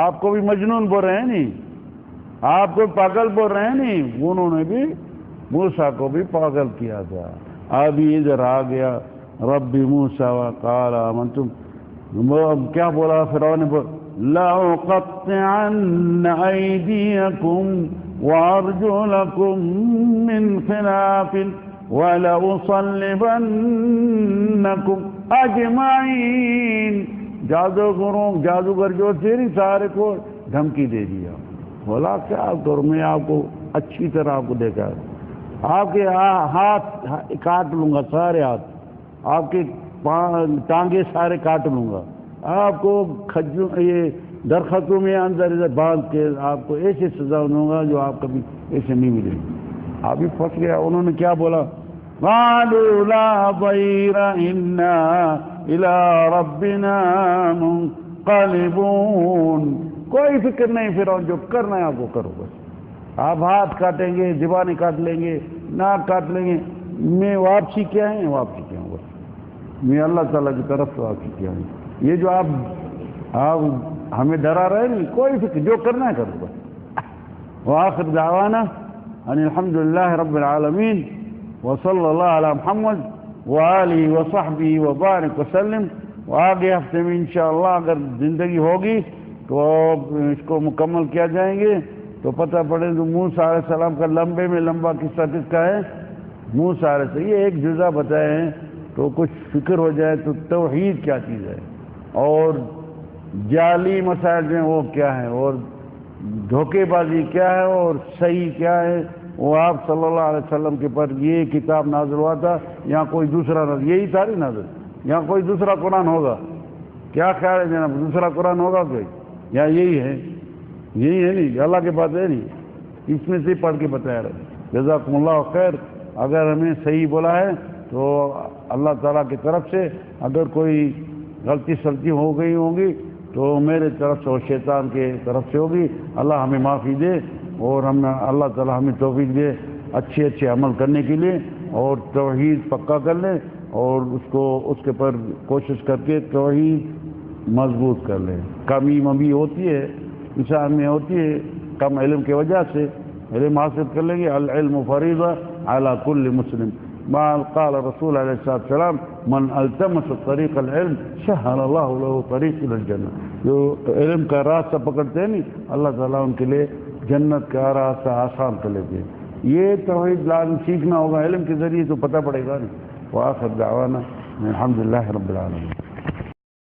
آپ کو بھی مجنون بول رہے ہیں نہیں، آپ کو پاگل بول رہے ہیں نہیں، انہوں نے بھی موسیٰ کو بھی پاگل کیا تھا. ابھی ادھر آ گیا رب موسیٰ وقال آمنتم. کیا بولا فرعون نے، لَأُقَطِّعَنَّ أَيْدِيَكُمْ وَأَرْجُلَكُمْ مِنْ خِلَافٍ وَلَأُصَلِّبَنَّكُمْ أَجْمَعِينَ. جادوگر جو تھے سارے کو دھمکی دے دیا. بولا کیا کروں، میں آپ کو اچھی طرح آپ کو دیکھا، آپ کے ہاتھ کاٹ لوں گا، سارے ہاتھ، آپ کے ٹانگے سارے کاٹ لوں گا، آپ کو یہ درختوں میں اندر ادھر باندھ کے آپ کو ایسے سزا دوں گا جو آپ کبھی ایسے نہیں ملے گی. آپ بھی پھنس گیا. انہوں نے کیا بولا، قالوا لا ضير إنا إلى ربنا منقلبون. کوئی فکر نہیں فرعون، جو کرنا ہے آپ کو کرو بس. آپ ہاتھ کاٹیں گے، زبانیں کاٹ لیں گے، ناک کاٹ لیں گے، میں واپسی کیا ہے؟ واپسی کیا ہوں بس میں اللہ تعالیٰ کی طرف سے واپسی کیا ہوں. یہ جو آپ ہمیں ڈرا رہے نہیں، کوئی فکر، جو کرنا ہے کرو بس. وآخر دعوانا ان الحمد للہ رب العالمین وصلی اللہ علی محمد وآلہ وصحبہ وبارک وسلم. آگے ہفتے میں انشاءاللہ اگر زندگی ہوگی تو اس کو مکمل کیا جائیں گے. تو پتہ پڑے تو موسیٰ علیہ السلام کا لمبے میں لمبا قصہ کس کا ہے؟ موسیٰ علیہ السلام. یہ ایک جزء بتائے ہیں تو کچھ فکر ہو جائے تو توحید کیا چیز ہے اور جعلی مسائل جو ہیں وہ کیا ہے اور دھوکے بازی کیا ہے اور صحیح کیا ہے. وہ آپ صلی اللہ علیہ وسلم کے پر یہ کتاب نازل ہوا تھا، یہاں کوئی دوسرا نازل، یہی تھا نہیں نازل، یہاں کوئی دوسرا قرآن ہوگا؟ کیا خیال ہے جناب، دوسرا قرآن ہوگا کوئی؟ یا یہی ہے؟ یہی ہے نہیں، اللہ کے پاس ہے نہیں، اس میں سے پڑھ کے بتایا رہے. جزاکم اللہ خیر. اگر ہمیں صحیح بولا ہے تو اللہ تعالیٰ کی طرف سے، اگر کوئی غلطی سلطی ہو گئی ہوں گی تو میرے طرف سے اور شیطان کے طرف سے ہوگی. اللہ ہمیں معافی دے اور اللہ تعالیٰ ہمیں توفیق دے اچھے عمل کرنے کے لیے اور توحید پکا کر لیں اور اس کے پر کوشش کر کے توحید مضبوط کر لیں. کمی مبی ہوتی ہے انسان میں، ہوتی ہے کم علم کی وجہ سے. علم حاصل کر لیں گے. العلم فریضہ علی کل مسلم. ما قال رسول علیہ السلام من التمس طریق العلم سہل اللہ له طریق الى الجنہ. جو علم کا راستہ پکڑتے ہیں نہیں، اللہ تعالیٰ ان کے لیے جنت کا راستہ آسان کر لیتے ہیں. یہ توحید لازم سیکھنا ہوگا علم کے ذریعے تو پتہ پڑے گا نہیں. وآخر دعوانا الحمد للہ رب العالمین.